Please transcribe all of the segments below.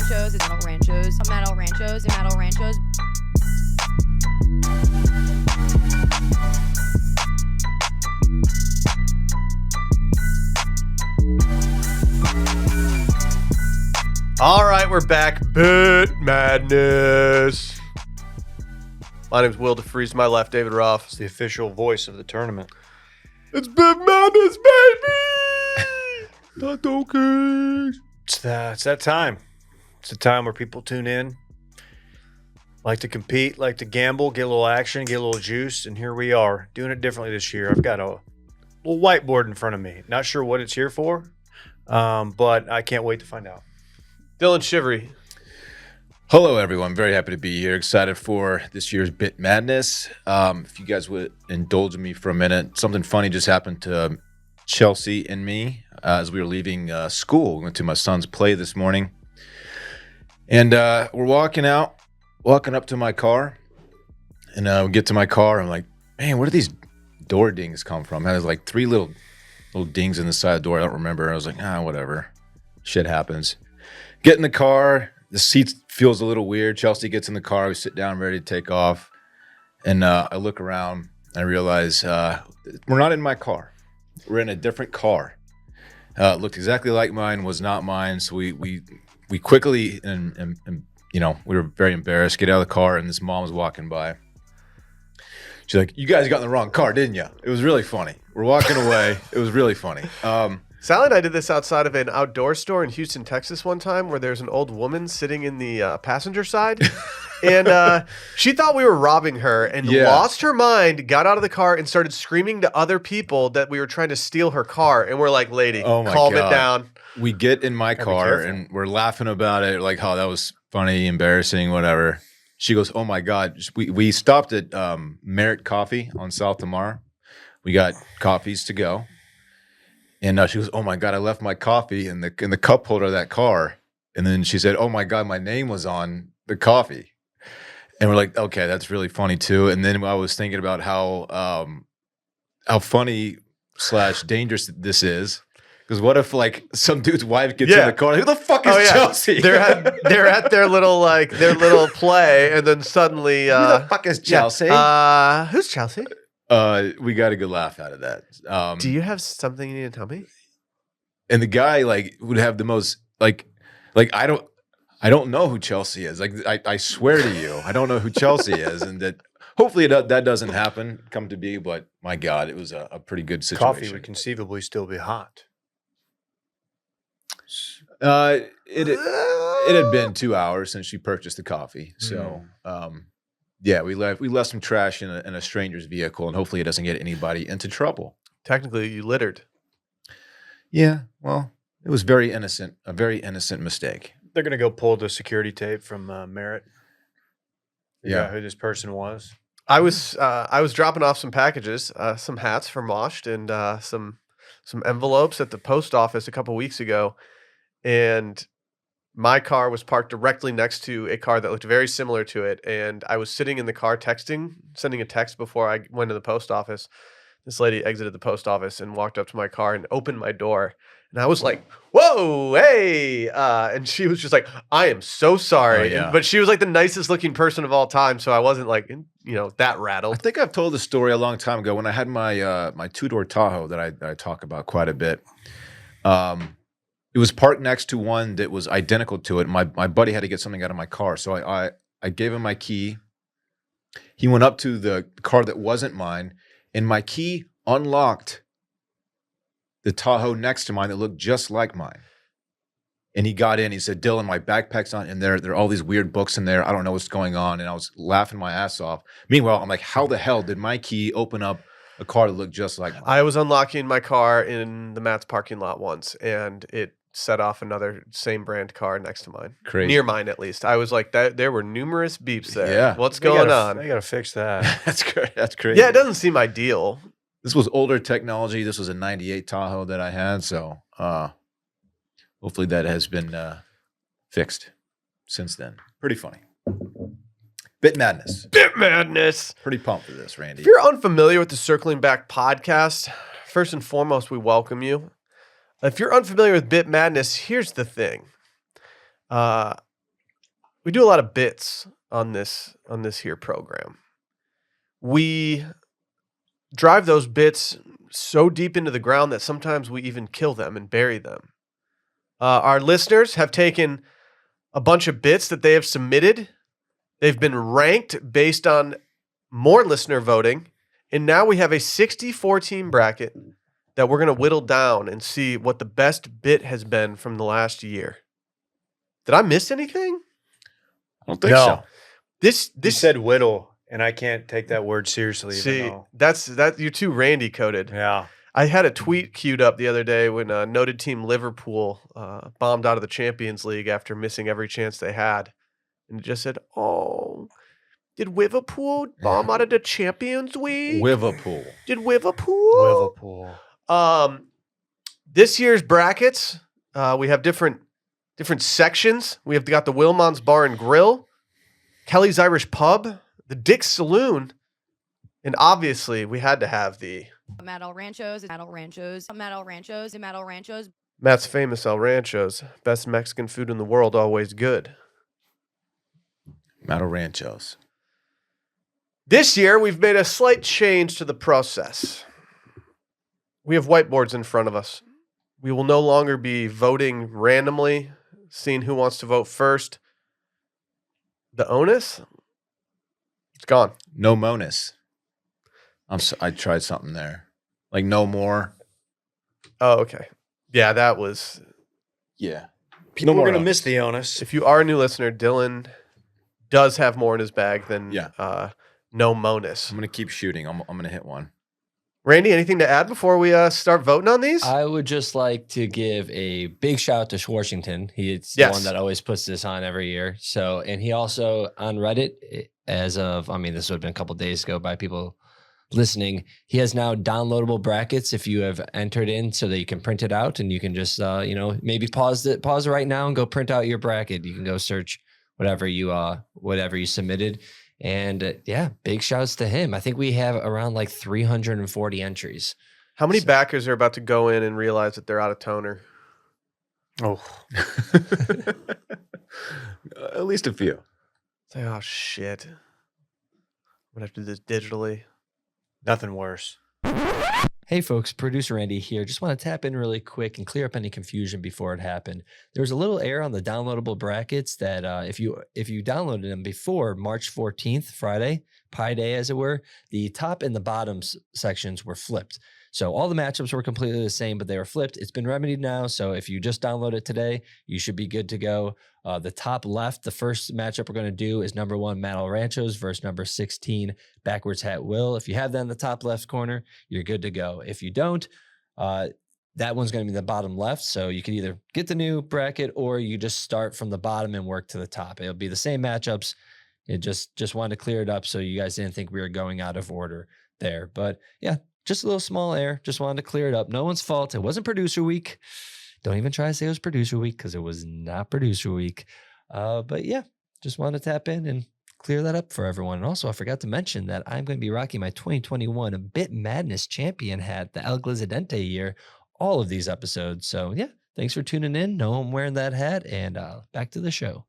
Ranchos, it's metal Ranchos, metal Ranchos, and metal Ranchos. All right, we're back. Bit Madness. My name's Will DeFreeze. To my left, David Ruff. It's the official voice of the tournament. It's Bit Madness, baby! Not okay. It's that time. It's the time where people tune in, like to compete, like to gamble, get a little action, get a little juice, and here we are, doing it differently this year. I've got a little whiteboard in front of me. Not sure what it's here for, but I can't wait to find out. Dylan Shivery. Hello, everyone. Very happy to be here. Excited for this year's Bit Madness. If you guys would indulge me for a minute, something funny just happened to Chelsea and me as we were leaving school. We went to my son's play this morning. And we're walking up to my car. And we get to my car. I'm like, man, where do these door dings come from? It has like three little dings in the side of the door. I don't remember. I was like, whatever. Shit happens. Get in the car. The seat feels a little weird. Chelsea gets in the car. We sit down, ready to take off. And I look around. And I realize we're not in my car. We're in a different car. It looked exactly like mine. Was not mine. So we quickly and we were very embarrassed. Get out of the car, and this mom was walking by. She's like, "You guys got in the wrong car, didn't you?" It was really funny. We're walking away. It was really funny. Sally and I did this outside of an outdoor store in Houston, Texas one time where there's an old woman sitting in the passenger side. And she thought we were robbing her and lost her mind, got out of the car and started screaming to other people that we were trying to steal her car. And we're like, lady, calm it down. We get in my car and we're laughing about it. Like, oh, that was funny, embarrassing, whatever. She goes, oh my God. We stopped at Merit Coffee on South Lamar. We got coffees to go. And she goes, oh my God, I left my coffee in the cup holder of that car. And then she said, oh my God, my name was on the coffee. And we're like, okay, that's really funny too. And then I was thinking about how funny / dangerous this is. Because what if like some dude's wife gets in the car? Who the fuck is Chelsea? They're at their little play, and then suddenly who the fuck is Chelsea? Who's Chelsea? We got a good laugh out of that. Do you have something you need to tell me? And the guy would have the most like I don't know who Chelsea is. Like I swear to you, I don't know who Chelsea is, and that hopefully that doesn't come to be. But my God, it was a pretty good situation. Coffee would conceivably still be hot. It had been 2 hours since she purchased the coffee, so we left some trash in a stranger's vehicle, and hopefully it doesn't get anybody into trouble. Technically, you littered. Yeah, well, it was a very innocent mistake. They're gonna go pull the security tape from Merit. Yeah, who this person was. I was dropping off some packages, some hats from Moshed, and some envelopes at the post office a couple weeks ago, and my car was parked directly next to a car that looked very similar to it, and I was sitting in the car sending a text before I went to the post office. This lady exited the post office and walked up to my car and opened my door, and I was like, whoa, hey, and she was just like, I am so sorry. Oh, yeah. But she was like the nicest looking person of all time, so I wasn't like, that rattled. I think I've told the story a long time ago when I had my my two-door Tahoe that I talk about quite a bit. It was parked next to one that was identical to it. My buddy had to get something out of my car, so I gave him my key. He went up to the car that wasn't mine, and my key unlocked the Tahoe next to mine that looked just like mine. And he got in. He said, Dylan, my backpack's not in there. There are all these weird books in there. I don't know what's going on. And I was laughing my ass off. Meanwhile, I'm like, how the hell did my key open up a car that looked just like mine? I was unlocking my car in the Matt's parking lot once, and it set off another same brand car next to mine. Crazy. Near mine, at least. I was like, there were numerous beeps there. Yeah. What's going on? They gotta fix that. That's crazy. Yeah, it doesn't seem ideal. This was older technology. This was a 98 Tahoe that I had. So hopefully that has been fixed since then. Pretty funny. Bit Madness. Bit Madness. Pretty pumped for this, Randy. If you're unfamiliar with the Circling Back podcast, first and foremost, we welcome you. If you're unfamiliar with Bit Madness, here's the thing. we do a lot of bits on this here program. We drive those bits so deep into the ground that sometimes we even kill them and bury them. Our listeners have taken a bunch of bits that they have submitted. They've been ranked based on more listener voting. And now we have a 64-team bracket that we're going to whittle down and see what the best bit has been from the last year. Did I miss anything? I don't think so. You said whittle, and I can't take that word seriously. See, that's you're too Randy coded. Yeah. I had a tweet queued up the other day when noted team Liverpool bombed out of the Champions League after missing every chance they had. And it just said, oh, did Liverpool bomb out of the Champions League? Liverpool. Did Liverpool? This year's brackets, we have different sections. We have got the Wilmon's Bar and Grill, Kelly's Irish Pub, the Dick's Saloon, and obviously we had to have the Ranchos. Matt's famous El Ranchos, best Mexican food in the world, always good. Metal Ranchos. This year, we've made a slight change to the process. We have whiteboards in front of us. We will no longer be voting randomly, seeing who wants to vote first. The onus? It's gone. No bonus. I tried something there. Like no more. Oh, okay. Yeah, that was... Yeah. People are going to miss the onus. If you are a new listener, Dylan does have more in his bag than no bonus. I'm going to keep shooting. I'm going to hit one. Randy, anything to add before we start voting on these? I would just like to give a big shout out to Schwarzington. He's the one that always puts this on every year. So, and he also on Reddit, as of, this would have been a couple of days ago by people listening, he has now downloadable brackets if you have entered in so that you can print it out and you can just, maybe pause it right now and go print out your bracket. You can go search whatever you submitted. And big shouts to him. I think we have around like 340 entries. How many backers are about to go in and realize that they're out of toner? Oh, at least a few. Say, oh shit, I'm gonna have to do this digitally. nothing worse. Hey folks, producer Randy here. Just want to tap in really quick and clear up any confusion before it happened. There was a little error on the downloadable brackets that if you downloaded them before March 14th, Friday, Pi Day as it were, the top and the bottom sections were flipped. So all the matchups were completely the same, but they were flipped. It's been remedied now. So if you just download it today, you should be good to go. The top left, the first matchup we're going to do is number 1, Metal Ranchos versus number 16, Backwards Hat Will. If you have that in the top left corner, you're good to go. If you don't, that one's going to be the bottom left. So you can either get the new bracket or you just start from the bottom and work to the top. It'll be the same matchups. It just wanted to clear it up so you guys didn't think we were going out of order there. But yeah, just a little small error. Just wanted to clear it up. No one's fault. It wasn't producer week. Don't even try to say it was producer week because it was not producer week. But yeah, just wanted to tap in and clear that up for everyone. And also, I forgot to mention that I'm going to be rocking my 2021 Bit Madness Champion hat, the El Glizadente year, all of these episodes. So yeah, thanks for tuning in. Know I'm wearing that hat, and back to the show.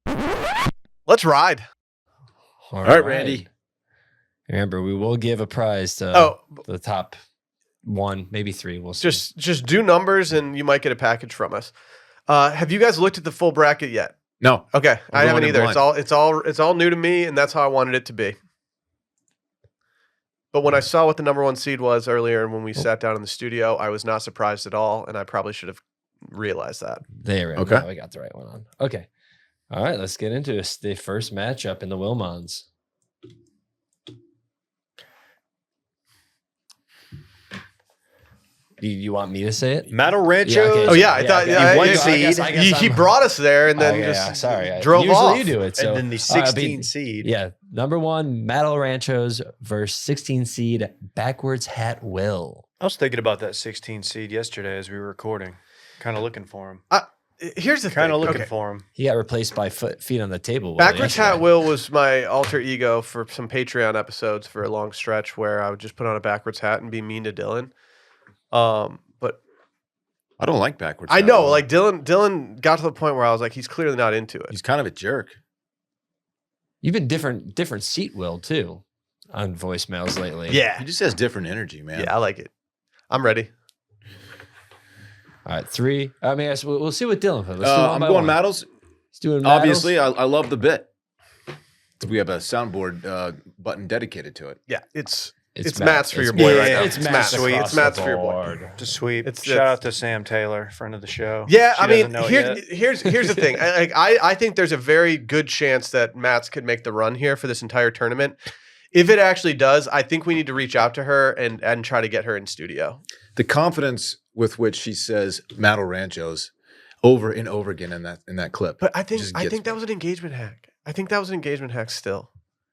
Let's ride. All right, Randy. Remember, we will give a prize to the top 1, maybe 3. We'll see. Just do numbers, and you might get a package from us. Have you guys looked at the full bracket yet? No. Okay, I haven't either. blind. It's all new to me, and that's how I wanted it to be. But when I saw what the number 1 seed was earlier, and when we sat down in the studio, I was not surprised at all, and I probably should have realized that. There we go. Okay. Now we got the right one on. Okay. All right, let's get into this. The first matchup in the Wilmons. Do you want me to say it? Metal Ranchos. Yeah, okay. Oh yeah, I thought he brought us there and then drove Usually off. you do it. So, And then the 16 seed. Yeah, number 1, Metal Ranchos versus 16 seed Backwards Hat Will. I was thinking about that 16 seed yesterday as we were recording. Kind of looking for him. Here's the Kind of thing. looking Okay. for him. He got replaced by Feet on the Table. Backwards Hat Will was my alter ego for some Patreon episodes for a long stretch where I would just put on a backwards hat and be mean to Dylan. But I don't like backwards. I know, hat. like Dylan got to the point where I was like, he's clearly not into it. He's kind of a jerk. You've been different seat, Will, too, on voicemails lately. Yeah. He just has different energy, man. Yeah, I like it. I'm ready. All right, 3. I mean, we'll see what Dylan put. Let's do I'm going Mattles. Let's do it. Obviously, I love the bit. We have a soundboard button dedicated to it. Yeah, it's Matt's for your boy right now. It's Matt's. Matt's. It's Matt's for your boy. Just sweet. It's- Shout out to Sam Taylor, friend of the show. Yeah, She I mean, doesn't know it yet. here's the thing. I think there's a very good chance that Matt's could make the run here for this entire tournament. If it actually does, I think we need to reach out to her and try to get her in studio. The confidence with which she says "Mattel Ranchos" over and over again in that clip. But I think just gets that me. was an engagement hack. I think that was an engagement hack still.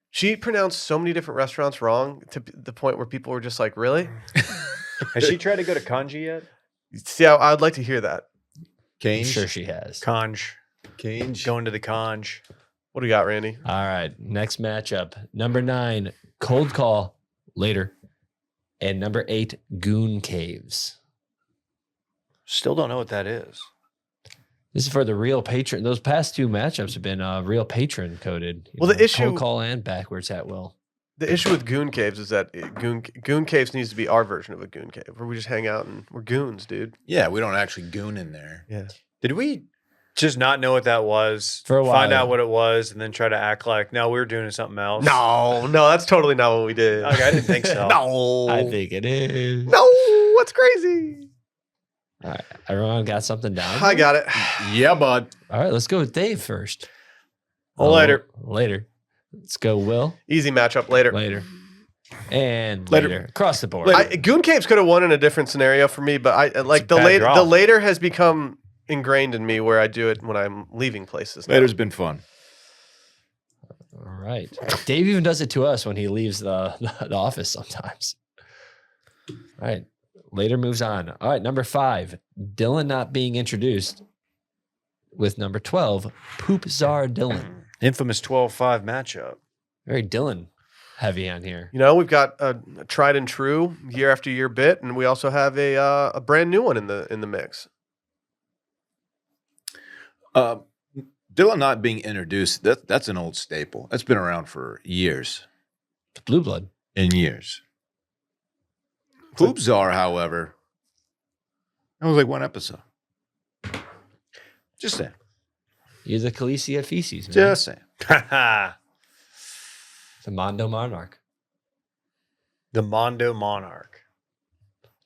She pronounced so many different restaurants wrong to the point where people were just like, really? Has she tried to go to Kanji yet? See, I would like to hear that. I'm Kange. sure she has. Kanj. Kange. Going to the Kanj. What do you got, Randy? All right, next matchup. Number 9, Cold Call, later. And number 8, Goon Caves. Still don't know what that is. This is for the real patron. Those past 2 matchups have been real patron coded. Well, the issue- Cold Call and backwards at will. The issue with Goon Caves is that Goon Caves needs to be our version of a Goon Cave, where we just hang out and we're goons, dude. Yeah, we don't actually goon in there. Yeah. Did we just not know what that was? For a while. Find out what it was and then try to act like, no, we were doing something else? No, that's totally not what we did. Okay, I didn't think so. No. I think it is. No, what's crazy? All right, everyone got something down? I got it. Yeah, bud. All right, let's go with Dave first. Well, later. Later. Let's go, Will. Easy matchup later. Later. And Later. later. Across the board. Goon Caves could have won in a different scenario for me, but I like It's a the bad draw. the later has become ingrained in me where I do it when I'm leaving places. now. Later's been fun. All right. Dave even does it to us when he leaves the office sometimes. All right. Later moves on. All right. Number 5, Dylan not being introduced with number 12, Poop Czar Dylan. Infamous 12-5 matchup. Very Dylan heavy on here. You know, we've got a tried and true year after year bit, and we also have a brand new one in the mix. Dylan not being introduced, that's an old staple. That's been around for years Blue Blood. and years. Poop Czar, however, that was like one episode. Just saying. You're the Khaleesi at Feces, man. Just saying. the The Mondo Monarch. Mondo Monarch.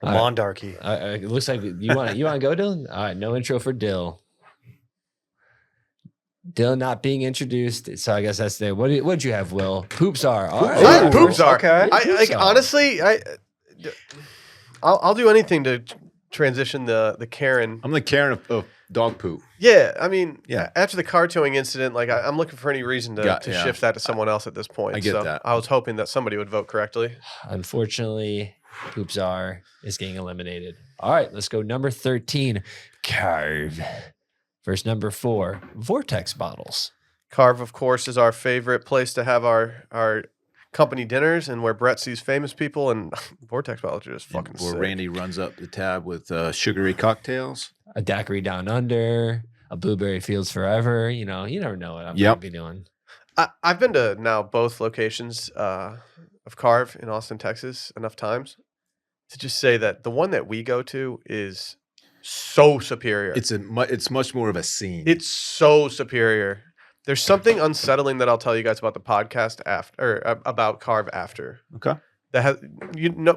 The All right. Monarchy. It looks like you want to go, Dylan? All right. No intro for Dill. Dylan not being introduced. So I guess that's the what'd you have, Will? Poops are. All right. Czar. Ooh, Poop Czar. okay. I honestly, I'll do anything to transition the Karen. I'm the Karen of dog poop. Yeah, I mean, Yeah. after the car towing incident, like I'm looking for any reason to Yeah. shift that to someone else at this point. I get so that. I was hoping that somebody would vote correctly. Unfortunately, Poops are is getting eliminated. All right, let's go. Number 13, Carve. Versus number 4, Vortex bottles. Carve, of course, is our favorite place to have our company dinners and where Brett sees famous people, and Vortex bottles are just fucking Where sick. Randy runs up the tab with sugary cocktails. A daiquiri down under, a blueberry fields forever. You know, you never know what I'm Yep. gonna be doing. I've been to now both locations of Carve in Austin, Texas, enough times to just say that the one that we go to is so superior. It's much more of a scene. It's so superior. There's something unsettling that I'll tell you guys about the podcast after, or about Carve after. okay. That has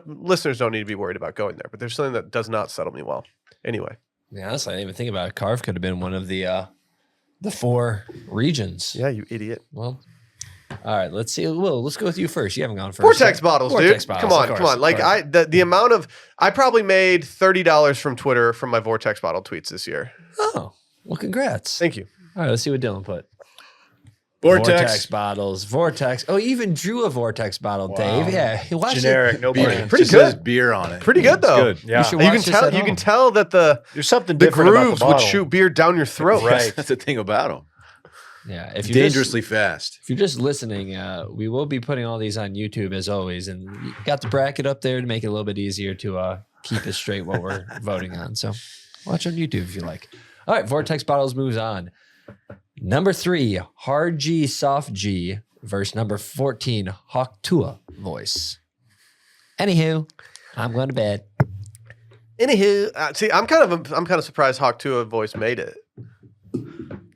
listeners don't need to be worried about going there, but there's something that does not settle me well. Anyway, Yeah, honestly, I didn't even think about it. Carve could have been one of the 4 regions. yeah, you idiot. Well, all right. Let's see. Will, let's go with you first. You haven't gone first. Vortex yet. bottles, Vortex dude. bottles, Come of on. course, Like of course. the amount of I probably made $30 from Twitter from my Vortex bottle tweets this year. Oh, well, congrats. Thank you. All right, let's see what Dylan put. Vortex. bottles. Vortex. Oh, you even drew a Vortex bottle, Wow. Dave. Yeah. Watch Generic, no Beer. brand. Pretty Just says good. beer on it. Pretty good though. Good. Yeah. You should You watch can this tell. at You can home. tell that the There's something the different grooves about the would bottle. shoot beer down your throat. Right. That's the thing about them. Yeah. If you Dangerously fast. If you're just listening, we will be putting all these on YouTube as always, and we got the bracket up there to make it a little bit easier to keep it straight what we're voting on. So watch on YouTube if you like. All right, Vortex bottles moves on. Number 3, hard G, soft G versus number 14, Hawktua voice. Anywho, I'm going to bed. Anywho, see, I'm kind of surprised Hawk Tua voice made it.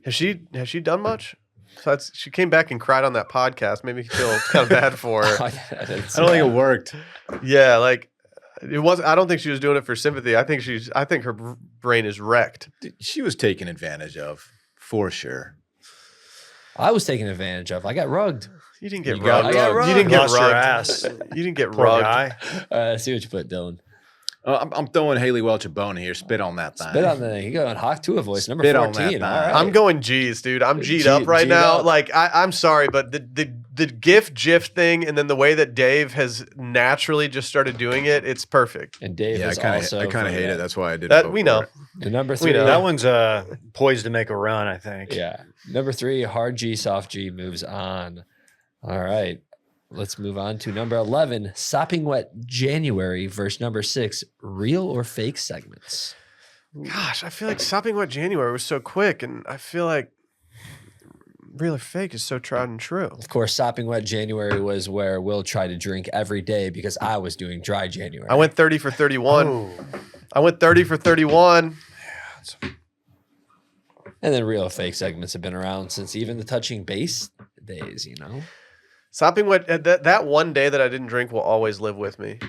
Has she done much? So she came back and cried on that podcast. Made me feel kind of bad for her. I don't think it worked. Yeah, like it was. I don't think she was doing it for sympathy. I think her brain is wrecked. She was taken advantage of, for sure. I was taken advantage of. I got rugged. You didn't get You got rugged. rugged. You didn't get Lost your rugged. ass. You didn't get Poor rugged. guy. I see what you put, Dylan. I'm throwing Haley Welch a bone here. Spit on that thing. Spit on the. You go on Hawktua voice, number Spit on 14. that All thing. right. I'm going G's, dude. I'm G'd G- up right G'd now. up. Like I'm sorry, but the GIF thing, and then the way that Dave has naturally just started doing it, it's perfect. And Dave Yeah, is I also. kind of hate it. That's why I did That vote we for know. it. The number We 3. know. That one's poised to make a run, I think. Yeah. Number 3, hard G, soft G moves on. All right. Let's move on to number 11, Sopping Wet January versus number 6, real or fake segments. Gosh, I feel like Sopping Wet January was so quick, and I feel like real or fake is so tried and true. Of course, Sopping Wet January was where Will tried to drink every day because I was doing dry January. I went 30 for 31. Oh. I went 30 for 31. And then real or fake segments have been around since even the touching base days, you know? Sopping Wet, that one day that I didn't drink will always live with me.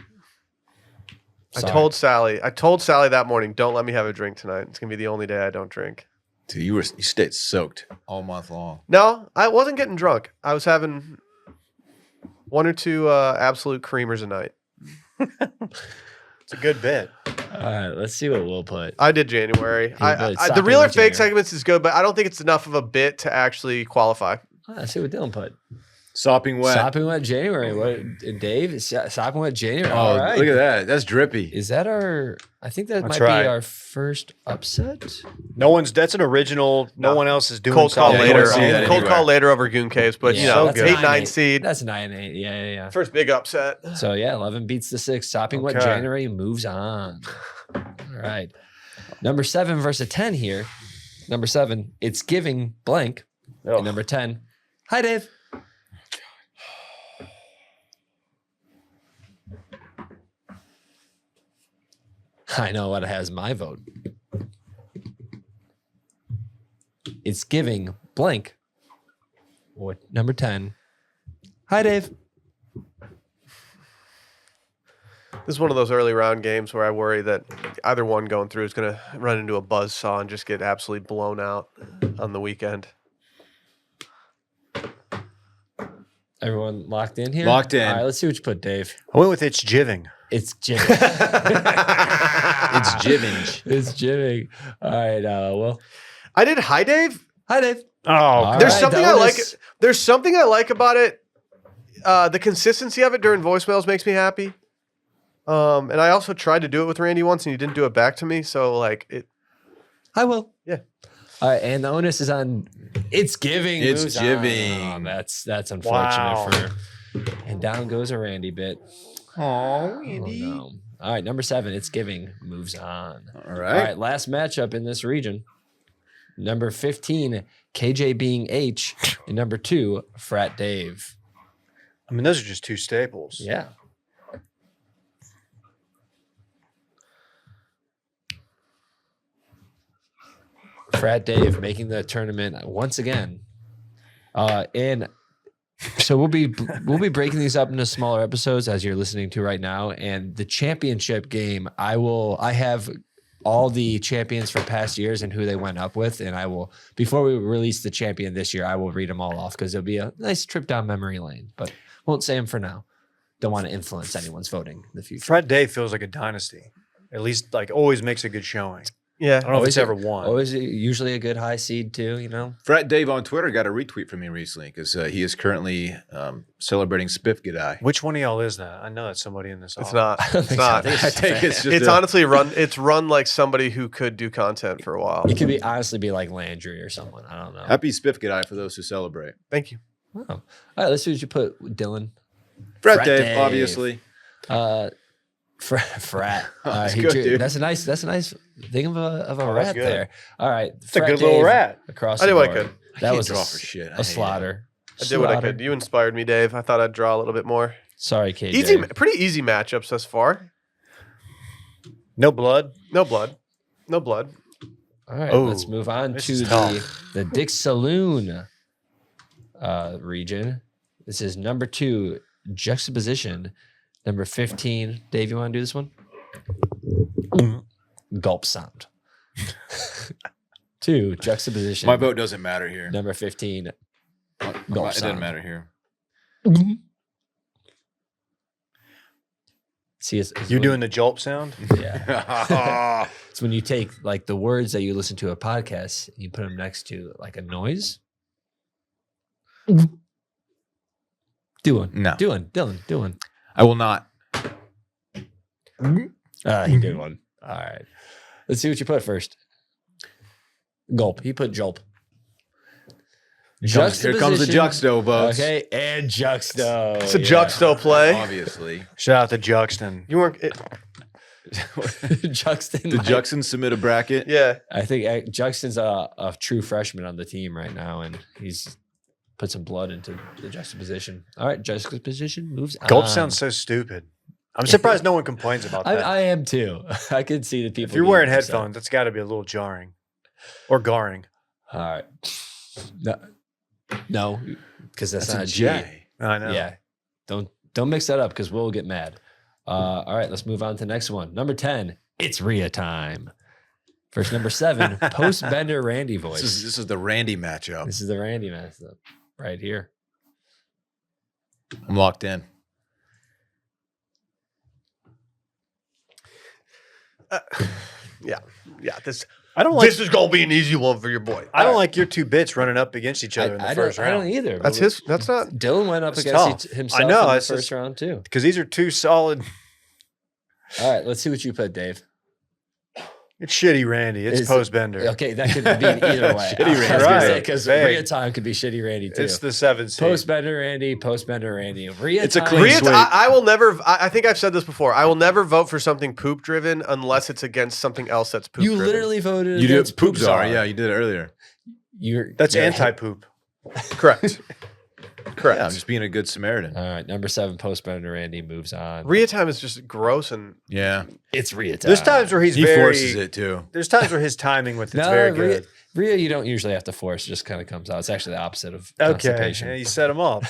Sorry. I told Sally that morning, don't let me have a drink tonight. It's going to be the only day I don't drink. Dude, you stayed soaked all month long. No, I wasn't getting drunk. I was having 1 or 2 absolute creamers a night. It's a good bit. All right, let's see what Will put. I did January. Yeah, but The real or Sopping Wet fake January. segments is good, but I don't think it's enough of a bit to actually qualify. Let's see what Dylan put. Sopping wet. Sopping Wet January. What, Dave? Sopping Wet January. Oh, All right. look at that. That's drippy. Is that our? I think that That's might right. be our first upset. That's an original. No one else is doing Cold call something. you later. don't see that Cold anywhere. call later over Goon Caves, but Yeah, you know, that's 8-9 9-8. seed. That's 9-8. Yeah. First big upset. So yeah, 11 beats the 6. Sopping Wet Okay. January moves on. All right. Number 7 versus a 10 here. Number 7, it's giving blank. Oh. And number 10, hi Dave. I know what has my vote. It's giving blank. What number 10? Hi Dave. This is one of those early round games where I worry that either one going through is going to run into a buzzsaw and just get absolutely blown out on the weekend. Everyone locked in here? Locked in. All right, let's see what you put, Dave. I went with it's jiving. It's Jim. It's Jivinge. It's Jimmy. All right, well. I did Hi Dave. Hi, Dave. Oh, All There's right, something I like. Donis. There's something I like about it. The consistency of it during voicemails makes me happy. And I also tried to do it with Randy once, and he didn't do it back to me. So like it. I will. Yeah. All right, and the onus is on. It's giving. It's moves on. giving. Oh, that's unfortunate Wow. for. And down goes a Randy bit. Oh, Oh, no. All right, number 7. It's giving moves on. All All right. right, last matchup in this region. Number 15, KJ being H, and number 2, Frat Dave. I mean, those are just two staples. Yeah. Frat Dave making the tournament once again. And so we'll be breaking these up into smaller episodes as you're listening to right now. And the championship game, I have all the champions from past years and who they went up with. And I will, before we release the champion this year, I will read them all off because it'll be a nice trip down memory lane. But won't say them for now. Don't want to influence anyone's voting in the future. Frat Dave feels like a dynasty. At least, like, always makes a good showing. Yeah. I don't know if Always it's ever won. Always usually a good high seed too, you know? Frat Dave on Twitter got a retweet from me recently because he is currently celebrating Spiff G'day. Which one of y'all is that? I know that's somebody in this. It's office. not. I don't It's think so. I not. think I think it's just It's a- honestly run. It's run like somebody who could do content for a while. It could be honestly be like Landry or someone. I don't know. Happy Spiff G'day for those who celebrate. Thank you. Oh. All right, let's see what you put, Dylan. Frat Frat Dave, Dave. obviously. Frat. That's good, dude. That's a nice thing of a that's rat good. there. All right. It's a good little rat. Across I the knew I board. could. That can't was draw for shit. I hate a it. slaughter. I did what I Slaughter. could. You inspired me, Dave. I thought I'd draw a little bit more. Sorry, KJ. Pretty easy matchups thus far. No blood. No blood. No blood. All right, Oh, let's move on this to is tough. the Dick Saloon region. This is number 2, Juxtaposition. Number 15. Dave, you want to do this one? Gulp sound. 2, Juxtaposition. My vote doesn't matter here. Number 15. It Gulp doesn't sound. matter here. See, You doing the jolt sound? Yeah. It's when you take like the words that you listen to a podcast and you put them next to like a noise. Do one. No. Do one. Dylan, do one. I will not. He did one. All right. Let's see what you put first. Gulp. He put julp. Here comes the Juxto, folks. Okay, and Juxto. It's a Juxto play. Obviously. Shout out to Juxton. You weren't. Juxton. Did Juxton submit a bracket? Yeah. I think Juxton's a true freshman on the team right now, and he's put some blood into the Juxtaposition. All right, Juxtaposition moves on. Gulp sounds so stupid. I'm surprised no one complains about that. I am too. I can see the people. If you're getting wearing upset. headphones, that's got to be a little jarring or garring. All right. No, because that's not a a G. J. I know. Yeah. Don't mix that up because we'll get mad. All right, let's move on to the next one. Number 10, it's Rhea time. First, number 7, post Bender Randy voice. This is the Randy matchup. This is the Randy matchup right here. I'm locked in. Yeah. This I don't like. this is gonna be an easy one for your boy. I don't like your two bits running up against each other in the first I round. don't either. That's his. That's not. Dylan went up That's against tough. himself I know, in the that's first just- round too. Because these are two solid. All right, let's see what you put, Dave. It's shitty Randy. It's Is- post Bender. Okay, that could be either way. Shitty Randy. Right. Because Hey. Rhea time could be Shitty Randy too. It's the 7 seed. Post Bender Randy, Rhea It's a time. clean Rhea, sweep. I will never. I think I've said this before. I will never vote for something poop driven unless it's against something else that's poop You driven. literally voted. You did against poop czar. czar. Yeah, you did it earlier. That's you're- anti-poop. Correct. Correct. Yeah, I'm just being a good Samaritan. All right, number 7, post Bender Randy moves on. Rhea time is just gross and Yeah. It's Rhea time. There's times where he's He very. forces it too. There's times where his timing with it's No, very Rhea, good. Rhea, you don't usually have to force; it just kind of comes out. It's actually the opposite of Okay, constipation. yeah, you set him up.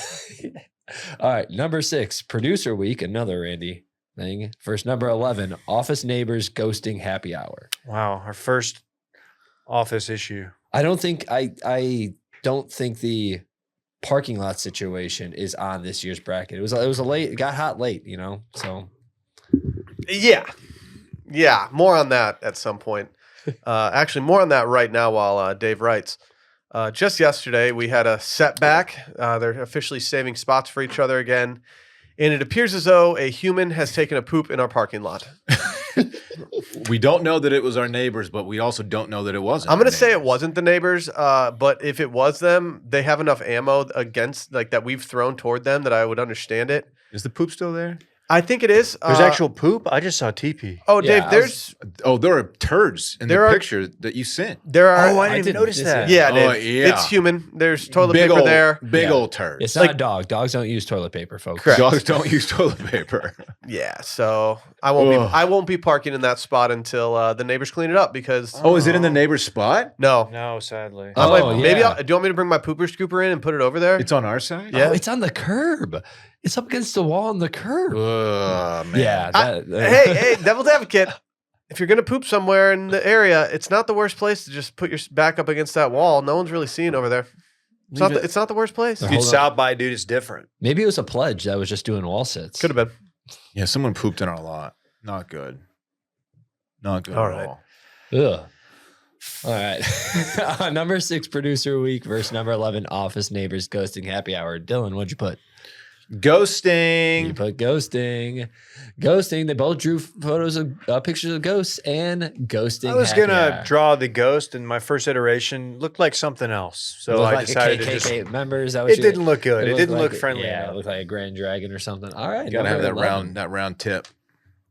All right, number 6, producer week, another Randy thing. First, number 11, office neighbors ghosting happy hour. Wow, our first office issue. I don't think the parking lot situation is on this year's bracket. It was a late, it got hot late, you know. So yeah. More on that at some point. Actually, more on that right now while Dave writes. Just yesterday, we had a setback. They're officially saving spots for each other again. And it appears as though a human has taken a poop in our parking lot. We don't know that it was our neighbors, but we also don't know that it wasn't. I'm our going to say it neighbors. wasn't the neighbors, but if it was them, they have enough ammo against like that we've thrown toward them that I would understand it. Is the poop still there? I think it is. There's actual poop. I just saw TP. Oh, Yeah, Dave, there's Oh, there are turds in There the are- picture that you sent. there are. Oh, I I didn't even didn't notice miss that. it. yeah, Oh, Dave, yeah. it's human. There's toilet Big paper old, there. Big Yeah. old turds. it's not a dog. Dogs don't use toilet paper, folks. Correct. Dogs don't use toilet paper. Yeah, so I won't be. Ugh. I won't be parking in that spot until the neighbors clean it up because Oh, is it in the neighbor's spot? no. No, sadly. I might- Oh, maybe yeah. do you want me to bring my pooper scooper in and put it over there? It's on our side? Yeah. Oh, it's on the curb. It's up against the wall on the curb. Ugh, man. Yeah. Hey, devil's advocate. If you're gonna poop somewhere in the area, it's not the worst place to just put your back up against that wall. No one's really seeing over there. It's not the worst place. Hold Dude, on. South by, dude, it's different. Maybe it was a pledge that was just doing wall sits. Could have been. Yeah, someone pooped in our lot. Not good. Not good All at right. all. Ugh. All right. Number 6, producer week versus number 11, office neighbors ghosting happy hour. Dylan, what'd you put? You Ghosting. put ghosting. Ghosting. They both drew photos of pictures of ghosts and ghosting. I was happy gonna hour. draw the ghost, and my first iteration looked like something else. So Looked I like decided a to KKK just. member. Is that what It you didn't look good. It looked didn't like look friendly Yeah, it enough. looked like a grand dragon or something. All right. You gotta have number that 11. round tip.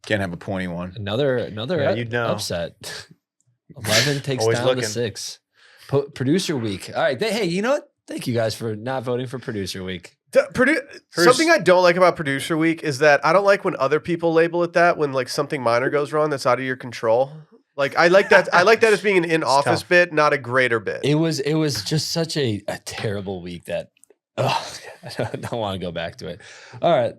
Can't have a pointy one. Another Yeah, you'd know. upset. 11 takes Always down looking. to 6. Producer week. All right. Hey, you know what? Thank you guys for not voting for producer week. Something I don't like about producer week is that I don't like when other people label it that when like something minor goes wrong that's out of your control. Like I like that. I like that as being an in-office bit, not a greater bit. It was just such a terrible week that I don't want to go back to it. All right.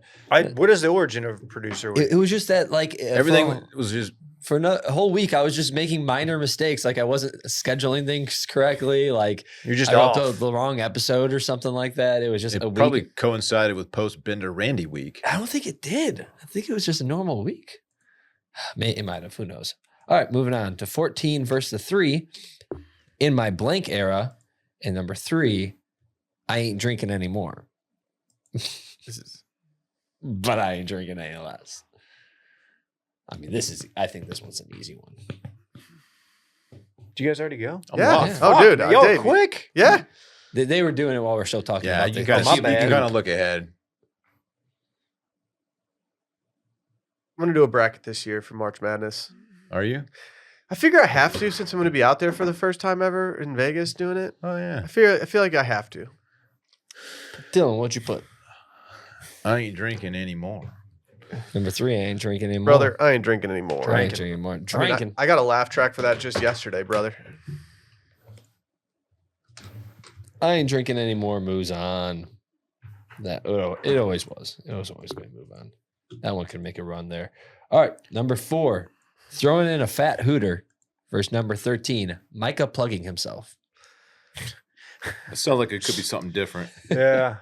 What is the origin of producer week? It was just that like Everything was just for a whole week, I was just making minor mistakes. Like I wasn't scheduling things correctly. Like You're just I wrote off. the wrong episode or something like that. It was just it a probably week. coincided with post Bender Randy week. I don't think it did. I think it was just a normal week. It might have. Who knows? All right, moving on to 14 versus the 3. In my blank era, and number 3, I ain't drinking anymore. But I ain't drinking any less. I mean, I think this one's an easy one. Did you guys already go? Yeah. off. Oh, dude. Yo, Dave, quick. Yeah. They were doing it while we're still talking Yeah, about you the- guys my you bad. kind of look ahead. I'm going to do a bracket this year for March Madness. Are you? I figure I have to since I'm going to be out there for the first time ever in Vegas doing it. Oh yeah. I feel like I have to. Dylan, what'd you put? I ain't drinking anymore. Number 3, I ain't drinking anymore. Brother, I ain't drinking anymore. I ain't drinking anymore. I mean, Drinking. I got a laugh track for that just yesterday, brother. I ain't drinking anymore. Moves on. It always was. It was always going to move on. That one could make a run there. All right, number 4, throwing in a fat Hooter versus number 13, Micah plugging himself. It sounds like it could be something different. Yeah.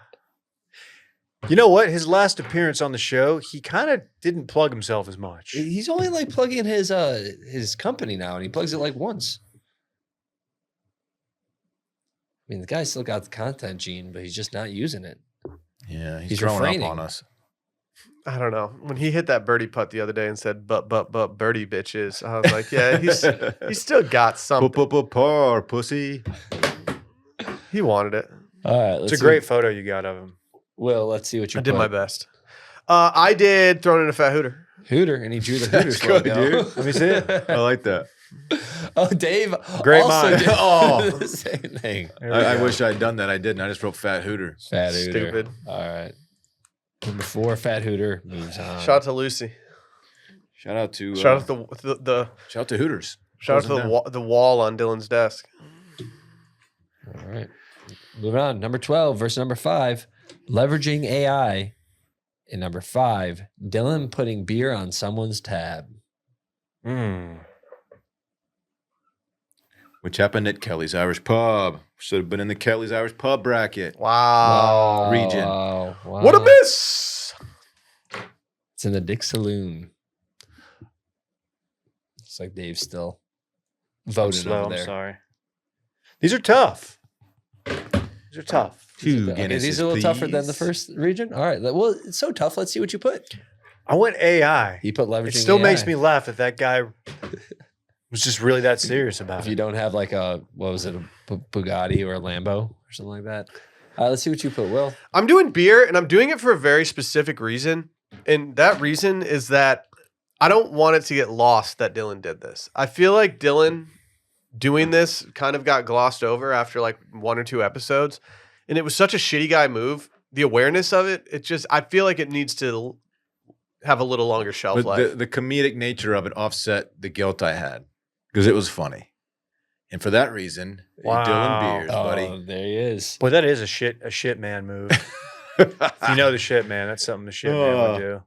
You know what? His last appearance on the show, he kind of didn't plug himself as much. He's only like plugging his company now, and he plugs it like once. I mean, the guy still got the content gene, but he's just not using it. Yeah, he's He's growing refraining. up on us. I don't know. When he hit that birdie putt the other day and said, but birdie bitches, I was like, yeah, he's still got something. Par pussy. He wanted it. All right, It's a great photo you got of him. Will, let's see what you I did put. my best. I did thrown in a fat Hooter. Hooter, and he drew the That's Hooters good, logo. dude. Let me see it. I like that. Oh, Dave Great also mind. did Oh. the same thing. There we I go. wish I'd done that. I didn't. I just wrote Fat Hooter. Fat Hooter. Stupid. All right. Number 4, Fat Hooter moves on. Shout out to Lucy. Shout out to Shout out to the shout out to Hooters. shout out to the wall on Dylan's desk. All right. Moving on. Number 12 versus number 5, leveraging AI. And number 5, Dylan putting beer on someone's tab. Which happened at Kelly's Irish Pub. Should have been in the Kelly's Irish Pub bracket. Wow. region. Wow. What a miss. It's in the Dick Saloon. It's like Dave's still I'm voting slow. over I'm there. sorry. These are tough. These are tough. Two Okay, Guinnesses, these are a little tougher than the please. first region. All right. Well, it's so tough. Let's see what you put. I went AI. You put leveraging. It still makes AI. me laugh that that guy was just really that serious about If it. you don't have like a Bugatti or a Lambo or something like that. All right, let's see what you put, Will. I'm doing beer, and I'm doing it for a very specific reason. And that reason is that I don't want it to get lost that Dylan did this. I feel like Dylan doing this kind of got glossed over after like 1 or 2 episodes. And it was such a shitty guy move. The awareness of it, I feel like it needs to have a little longer shelf But life. the comedic nature of it offset the guilt I had because it was funny. And for that reason, Wow. Dylan Beers, Oh, buddy. there he is. Boy, that is a shit man move. If you know the shit man, that's something the shit man would do.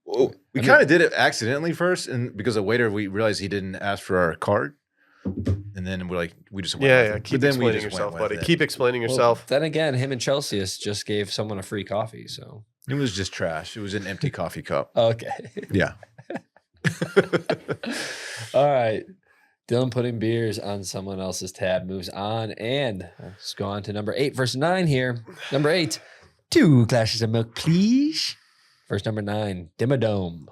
Well, we kind of did it accidentally first, and because a waiter, we realized he didn't ask for our card, and then we just went with yeah. it. Keep But then we explaining just yourself, went with buddy. it. Keep explaining Well, yourself. then again, him and Chelsea just gave someone a free coffee. So It was just trash. It was an empty coffee cup. okay. Yeah. All right. Dylan putting beers on someone else's tab moves on, and let's go on to number 8 versus 9 here. Number 8, 2 glasses of milk, please. Versus number 9, Dimmadome.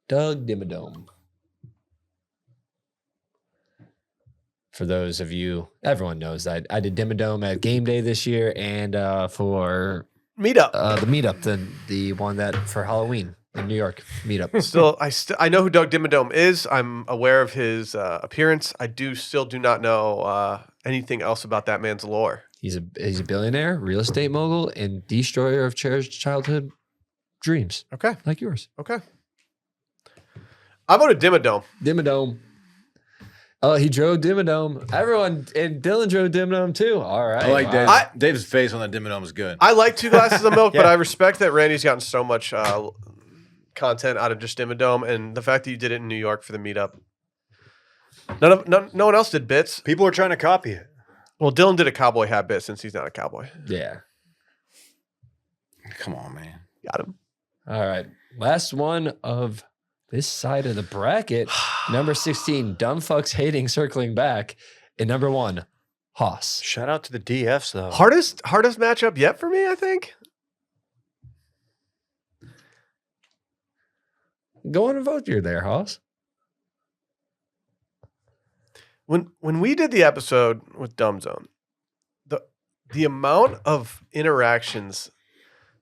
Doug Dimmadome. For those of you, everyone knows that I did Dimmadome at game day this year, and for Meet up. the meetup, the one that for Halloween. in New York meetup. I know who Doug Dimmadome is. I'm aware of his appearance. I still do not know anything else about that man's lore. He's a billionaire, real estate mogul, and destroyer of cherished childhood dreams. Okay. Like yours. Okay. I voted Dimmadome. Dimmadome. Oh, he drove Dimmadome. Everyone, and Dylan drove Dimmadome too. All right. I like wow. Dave's face on that Dimmadome is good. I like 2 glasses of milk, but I respect that Randy's gotten so much content out of just Dimmadome, and the fact that you did it in New York for the meetup. No one else did bits. People are trying to copy it. Well, Dylan did a cowboy hat bit since he's not a cowboy. Yeah. Come on, man. Got him. All right. Last one of this side of the bracket. Number 16, dumb fucks hating circling back. And number 1, Haas. Shout out to the DFs though. Hardest matchup yet for me, I think. Go on and vote. You're there, Haas. When we did the episode with Dumb Zone, the amount of interactions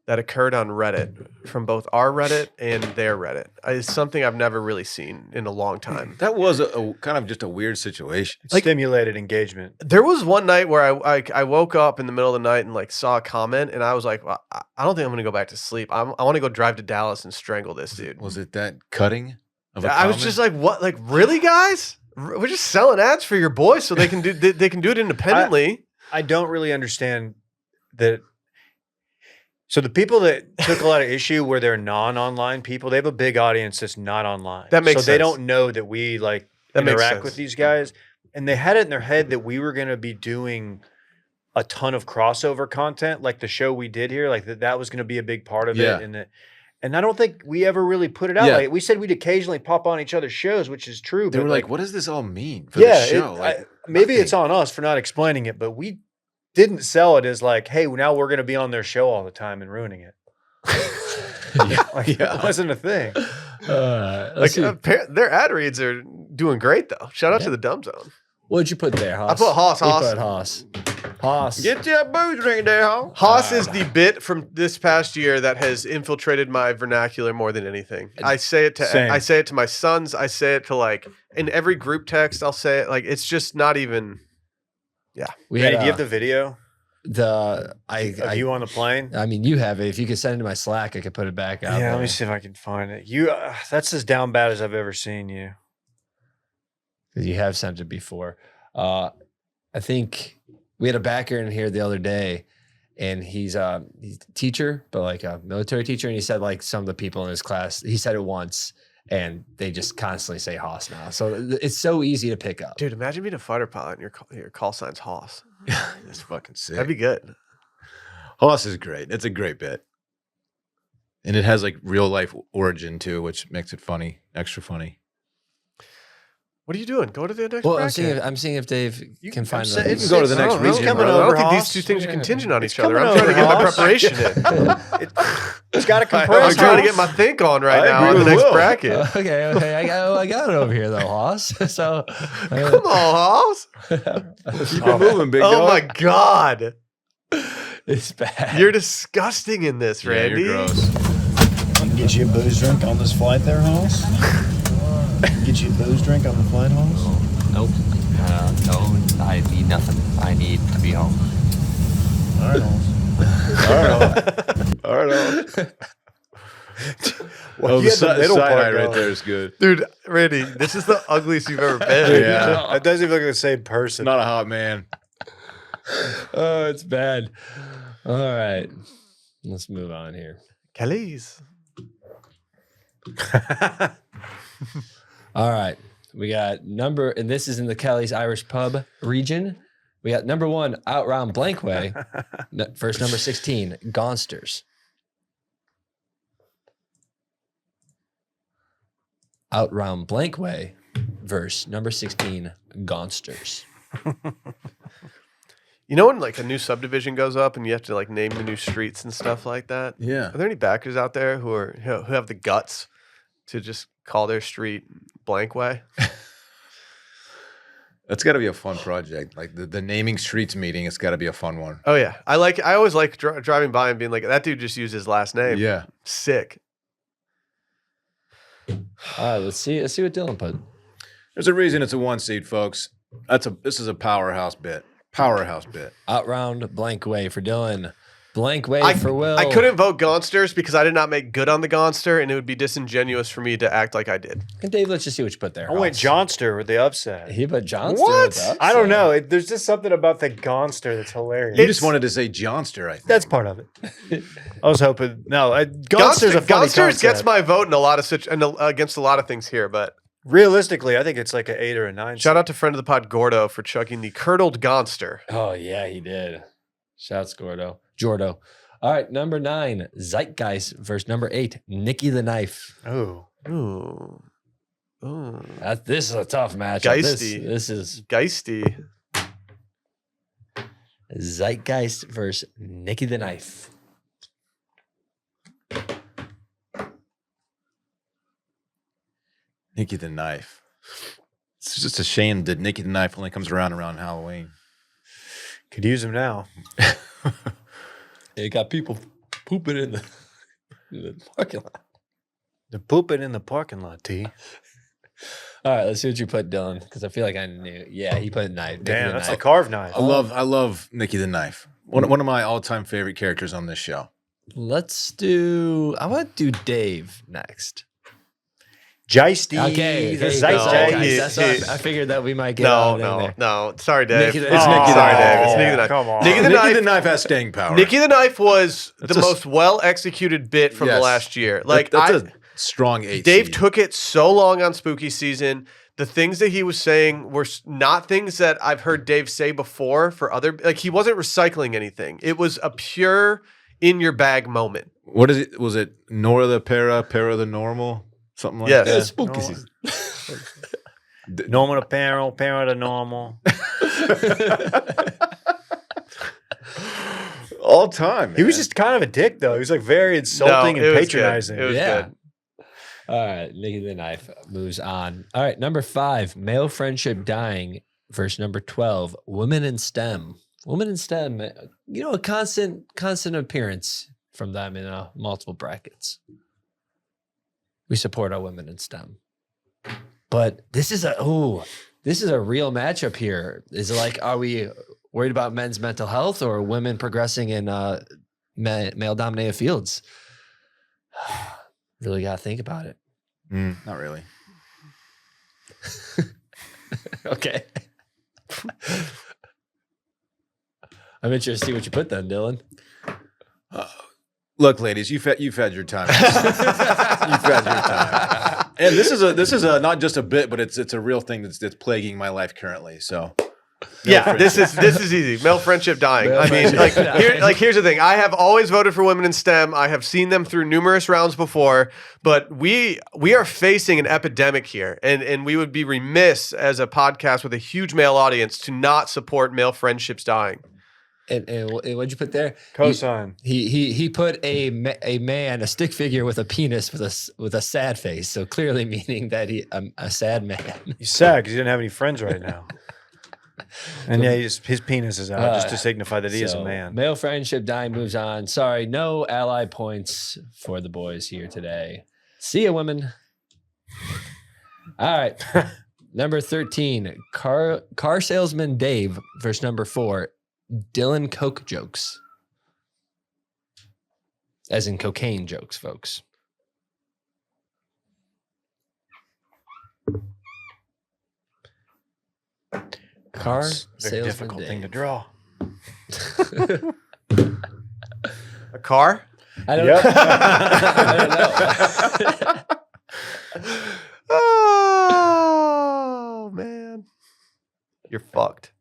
that occurred on Reddit from both our Reddit and their Reddit is something I've never really seen in a long time. That was a kind of just a weird situation. Stimulated engagement. There was one night where I woke up in the middle of the night and like saw a comment, and I was like, well, I don't think I'm gonna go back to sleep. I want to go drive to Dallas and strangle this dude. Was it that cutting of a I was comment? just like, what? Like, really, guys? We're just selling ads for your boys so they can do it independently. I don't really understand that. So the people that took a lot of issue were they're non-online people. They have a big audience that's not online. That makes so they sense. don't know that we like That makes interact sense. with these guys. And they had it in their head that we were going to be doing a ton of crossover content, like the show we did here, like that was going to be a big part of Yeah. it. And I don't think we ever really put it out. Yeah. Like we said we'd occasionally pop on each other's shows, which is true. They but were like, what does this all mean for yeah, the show? maybe it's on us for not explaining it, but we didn't sell it as like, hey, now we're going to be on their show all the time and ruining it. It wasn't a thing. Let's see. Their ad reads are doing great though. Shout out to the Dumb Zone. What'd you put there, Haas? I put Haas. You put Haas. Haas. Get your booze drink there, huh? Haas is the bit from this past year that has infiltrated my vernacular more than anything. I say it to my sons. I say it to like in every group text. I'll say it like it's just not even. Yeah. Randy, do you have the video of you on the plane? I mean, you have it. If you could send it to my Slack, I could put it back out. Yeah, let me there. see if I can find it. That's as down bad as I've ever seen you. 'Cause you have sent it before. I think we had a backer in here the other day, and he's a teacher, but like a military teacher, and he said like some of the people in his class, he said it once, and they just constantly say Haas now. So it's so easy to pick up. Dude, imagine being a fighter pilot and your call sign's Haas. That's fucking sick. That'd be good. Haas is great. It's a great bit. And it has like real life origin too, which makes it funny, extra funny. What are you doing? Go to the next Well, bracket. I'm seeing if Dave can find saying- it. You can go to the next I don't know. region, coming brother. I don't over, think Haas. these two things are contingent on each coming other. I'm trying to get my over, Haas. preparation in. It's got to I'm compress. trying to get my think on right I now agree on the with next Will. bracket. Okay. I got it over here though, Haas. So Come on, Haas. Keep it moving, big Oh dog. my God. it's bad. You're disgusting in this, Yeah, Randy. you're gross. Get you a booze drink on this flight there, Hoss? Get you a booze drink on the flight, Hoss? Nope. No, I need nothing. I need to be home. All right, Hoss. All right. Well, Oh, you the had the middle side part eye right going. there is good. Dude, Randy, this is the ugliest you've ever been. Yeah. It doesn't even look like the same person. Not a hot man. Oh, it's bad. All right. Let's move on here. Kelly's. All right. We got and this is in the Kelly's Irish Pub region. We got number 1, Out Round Blankway. First number 16, Gonsters. Out Round Blankway verse number 16, Gonsters. You know when like a new subdivision goes up and you have to like name the new streets and stuff like that? Yeah. Are there any backers out there who have the guts to just call their street blank way? That's got to be a fun project. Like the naming streets meeting, it's got to be a fun one. Oh yeah, I always like driving by and being like, that dude just used his last name. Yeah. Sick. All right, let's see what Dylan put. There's a reason it's a 1 seed, folks. This is a powerhouse bit. Powerhouse bit. Outround blank way for Dylan. Blank way for Will. I couldn't vote Gonsters because I did not make good on the Gonster, and it would be disingenuous for me to act like I did. And Dave, let's just see what you put there. I went Johnster with the upset. He put Johnster. What? With the upset. I don't know. There's just something about the Gonster that's hilarious. You just wanted to say Johnster, I think. That's part of it. I was hoping. No, Gonster's a funny Gonsters concept. gets my vote in a lot of against a lot of things here, but Realistically, I think it's like an 8 or a 9. shout out to friend of the pod Gordo for chugging the curdled Gonster. Oh yeah, he did. Shouts Jordo. All right, number 9, Zeitgeist versus number 8, Nicky the Knife. Oh, Ooh. This is a tough match. Geisty. This is Geisty. Zeitgeist versus Nicky the Knife. Nicky the Knife. It's just a shame that Nicky the Knife only comes around Halloween. could use him now. It got people pooping in the parking lot. They're pooping in the parking lot, T. All right, let's see what you put, Dylan, because I feel like I knew. Yeah, he put knife. Damn, that's a carved knife. I love Nicky the Knife. One of my all-time favorite characters on this show. Let's do. I want to do Dave next. Geisty. Okay, the there you go. Zeitgeist. Okay, that's what I figured that we might get. No. Sorry, Dave. Nicky the- It's Oh, Nicky. Sorry, Dave. It's Nicky the Knife. Come on. Nicky the Nicky Knife. the Knife has staying power. Nicky the Knife was That's the a- most well-executed bit from the Yes. last year. Like that's a strong 8 Dave seed. took it so long on spooky season. The things that he was saying were not things that I've heard Dave say before for other, like he wasn't recycling anything. It was a pure in your bag moment. What is it? Was it Nora the Para the Normal? Something like Yes. that. Spooky No. season. Normal to Paro to normal. All time. He was man. just kind of a dick, though. He was like very insulting it and was patronizing. good. It was Yeah. good. All right, Nicky the Knife moves on. All right, number 5, male friendship dying versus number 12, women in STEM. Women in STEM, a constant appearance from them in multiple brackets. We support our women in STEM. But this is a real matchup here. Is it like, are we worried about men's mental health or women progressing in male-dominated fields? Really got to think about it. Not really. Okay. I'm interested to see what you put then, Dylan. Look, ladies, you've had your time. You've had your time. And this is a not just a bit, but it's a real thing that's plaguing my life currently. So Yeah, this is easy. Male friendship dying. Male I mean, friendship here's the thing. I have always voted for women in STEM. I have seen them through numerous rounds before, but we are facing an epidemic here, and we would be remiss as a podcast with a huge male audience to not support male friendships dying. And what'd you put there? Cosign. He put a man, a stick figure with a penis with a sad face. So clearly meaning that a sad man. He's sad because he didn't have any friends right now. And yeah, his penis is out just to signify that he is a So, man. Male friendship dying moves on. Sorry, no ally points for the boys here today. See ya, women. All right. Number 13, car salesman Dave versus number 4, Dylan Coke jokes. As in cocaine jokes, folks. Car It's a very salesman difficult thing to Dave. draw. A car? I don't, Yep. I don't know. Oh man, you're fucked.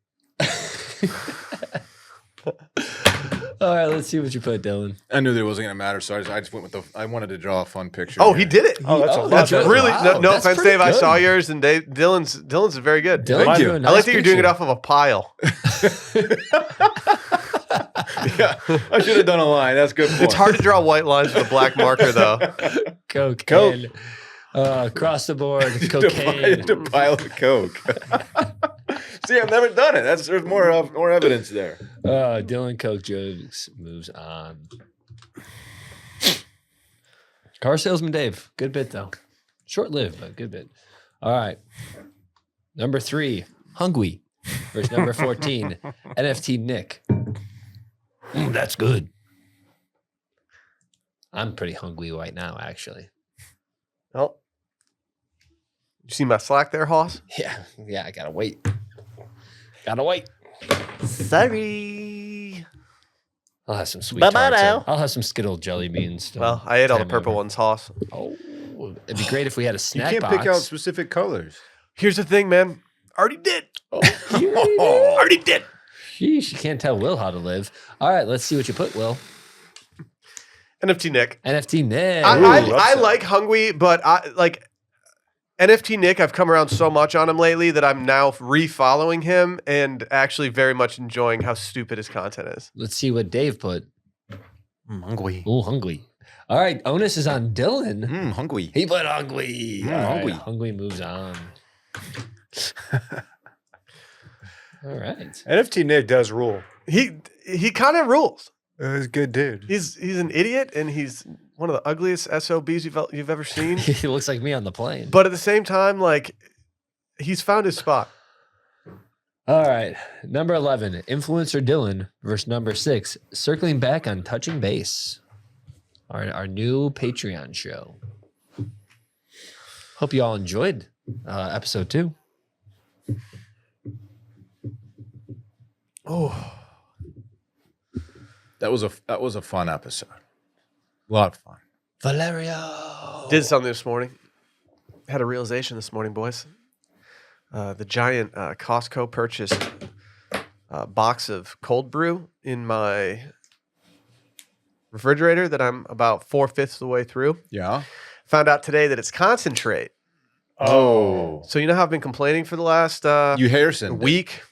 All right, let's see what you put, Dylan. I knew that it wasn't going to matter, so I just went with I wanted to draw a fun picture. Oh, here. he did it. Oh, that's a lot That's better. really Wow, no that's offense, pretty Dave. I good. saw yours, and Dylan's very good. Dylan Thank drew you. a I nice like that you're doing it picture. off of a pile. Yeah, I should have done a line. That's a good. Point. It's hard to draw white lines with a black marker, though. Coke. Coke. And, across the board, cocaine. to pile of coke. See, I've never done it. There's more evidence there. Dylan Coke jokes moves on. Car salesman Dave. Good bit, though. Short-lived, but good bit. All right. Number 3, Hungwy versus number 14, NFT Nick. That's good. I'm pretty hungry right now, actually. Oh. You see my slack there, Hoss? Yeah, I gotta wait. Gotta wait. Sorry. I'll have some sweet Bye-bye tarts. now. I'll have some Skittle jelly beans. Still. Well, I ate all the Time purple over. ones, Hoss. Oh, it'd be great if we had a You snack can't box. pick out specific colors. Here's the thing, man. Already did. Oh. Already did. Sheesh, you can't tell Will how to live. All right, let's see what you put, Will. NFT Nick. NFT Nick. I like Hungwy, but I like NFT Nick. I've come around so much on him lately that I'm now re-following him and actually very much enjoying how stupid his content is. Let's see what Dave put. Hungry. Oh, hungry. All right, onus is on Dylan. Hungry. He put hungry. All right, hungry. Hungry moves on. All right. NFT Nick does rule. He kind of rules. He's a good dude. He's an idiot and he's one of the ugliest SOBs you've ever seen. He looks like me on the plane. But at the same time, like he's found his spot. All right. Number 11, Influencer Dylan versus number 6, circling back on Touching Base, our new Patreon show. Hope you all enjoyed episode 2. Oh, That was a fun episode. A lot of fun. Valerio. did something this morning. Had a realization this morning, boys. The giant Costco purchased box of cold brew in my refrigerator that I'm about 4/5 of the way through. Yeah. Found out today that it's concentrate. Oh. So you know how I've been complaining for the last You Harrison. week?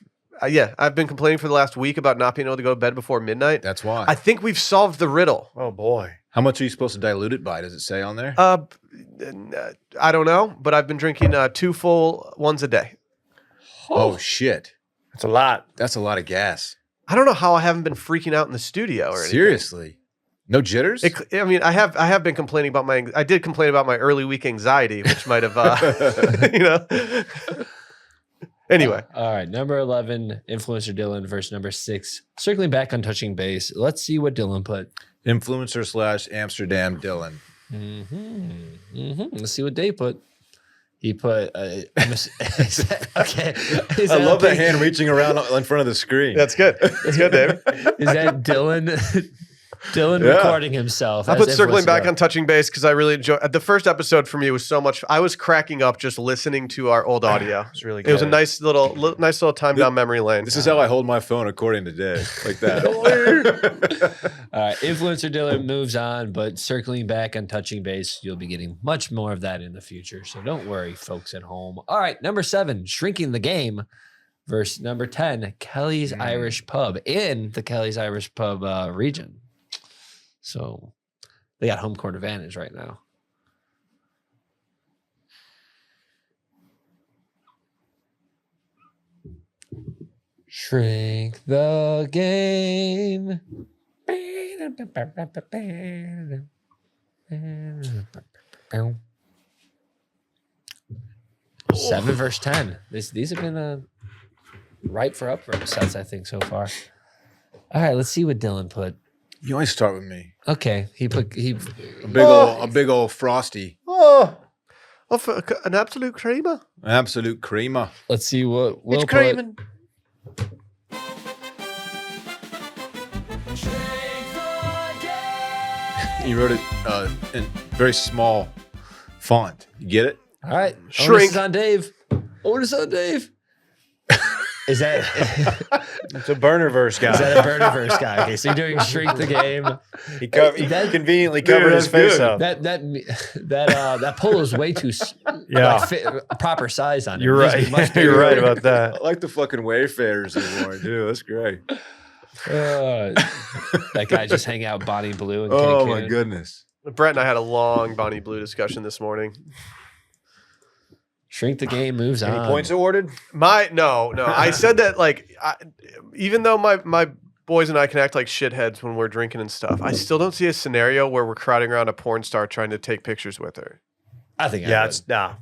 Yeah, I've been complaining for the last week about not being able to go to bed before midnight. That's why. I think we've solved the riddle. Oh boy. How much are you supposed to dilute it by? Does it say on there? I don't know, but I've been drinking 2 full ones a day. Oh shit. That's a lot. That's a lot of gas. I don't know how I haven't been freaking out in the studio or anything. Seriously. No jitters? I mean, I have been complaining about I did complain about my early week anxiety, which might have, you know. Anyway, All right. Number 11, Influencer Dylan versus number 6, circling back on Touching Base. Let's see what Dylan put. Influencer / Amsterdam Dylan. Let's see what Dave put. He put, okay. Is I love that big- hand reaching around in front of the screen. that's good. That's good, David. Is that Dylan? Dylan Yeah. recording himself. I as put circling Influencer back Dylan. on Touching Base because I really enjoyed the first episode. For me was so much. I was cracking up just listening to our old audio. It's really It good. was a nice little time down memory lane. This is how I hold my phone according to Dave. Like that. All right, Influencer Dylan moves on, but circling back on Touching Base, you'll be getting much more of that in the future. So don't worry, folks at home. All right, number 7, Shrinking the Game versus number 10, Kelly's Irish Pub in the Kelly's Irish Pub region. So they got home court advantage right now. Shrink the game. 7 versus 10. These have been ripe for upsets, I think, so far. All right, let's see what Dylan put. You always start with me. Okay, he A big old frosty. An absolute creamer. Absolute creamer. let's see what Will It's put. creaming. You wrote it in very small font. You get it? All right, Shrink. onus is on Dave. Onus on Dave. Is that It's a burner-verse guy. is that a Burniverse guy? Okay, so you're doing Shrink the Game. He That- conveniently covered his that's face good. up. That polo is way too Yeah. like, fit, proper size on it. You're It needs to be right. much bigger. You're right about I that. like the fucking Wayfarers anymore, too. That's great. That guy just hang out Bonnie Blue and Oh, Kenny my Coon. goodness. Brett and I had a long Bonnie Blue discussion this morning. Shrink the Game moves Any on. points awarded? No. I said that like, even though my boys and I can act like shitheads when we're drinking and stuff, I still don't see a scenario where we're crowding around a porn star trying to take pictures with her. I think Yeah, I it's nah.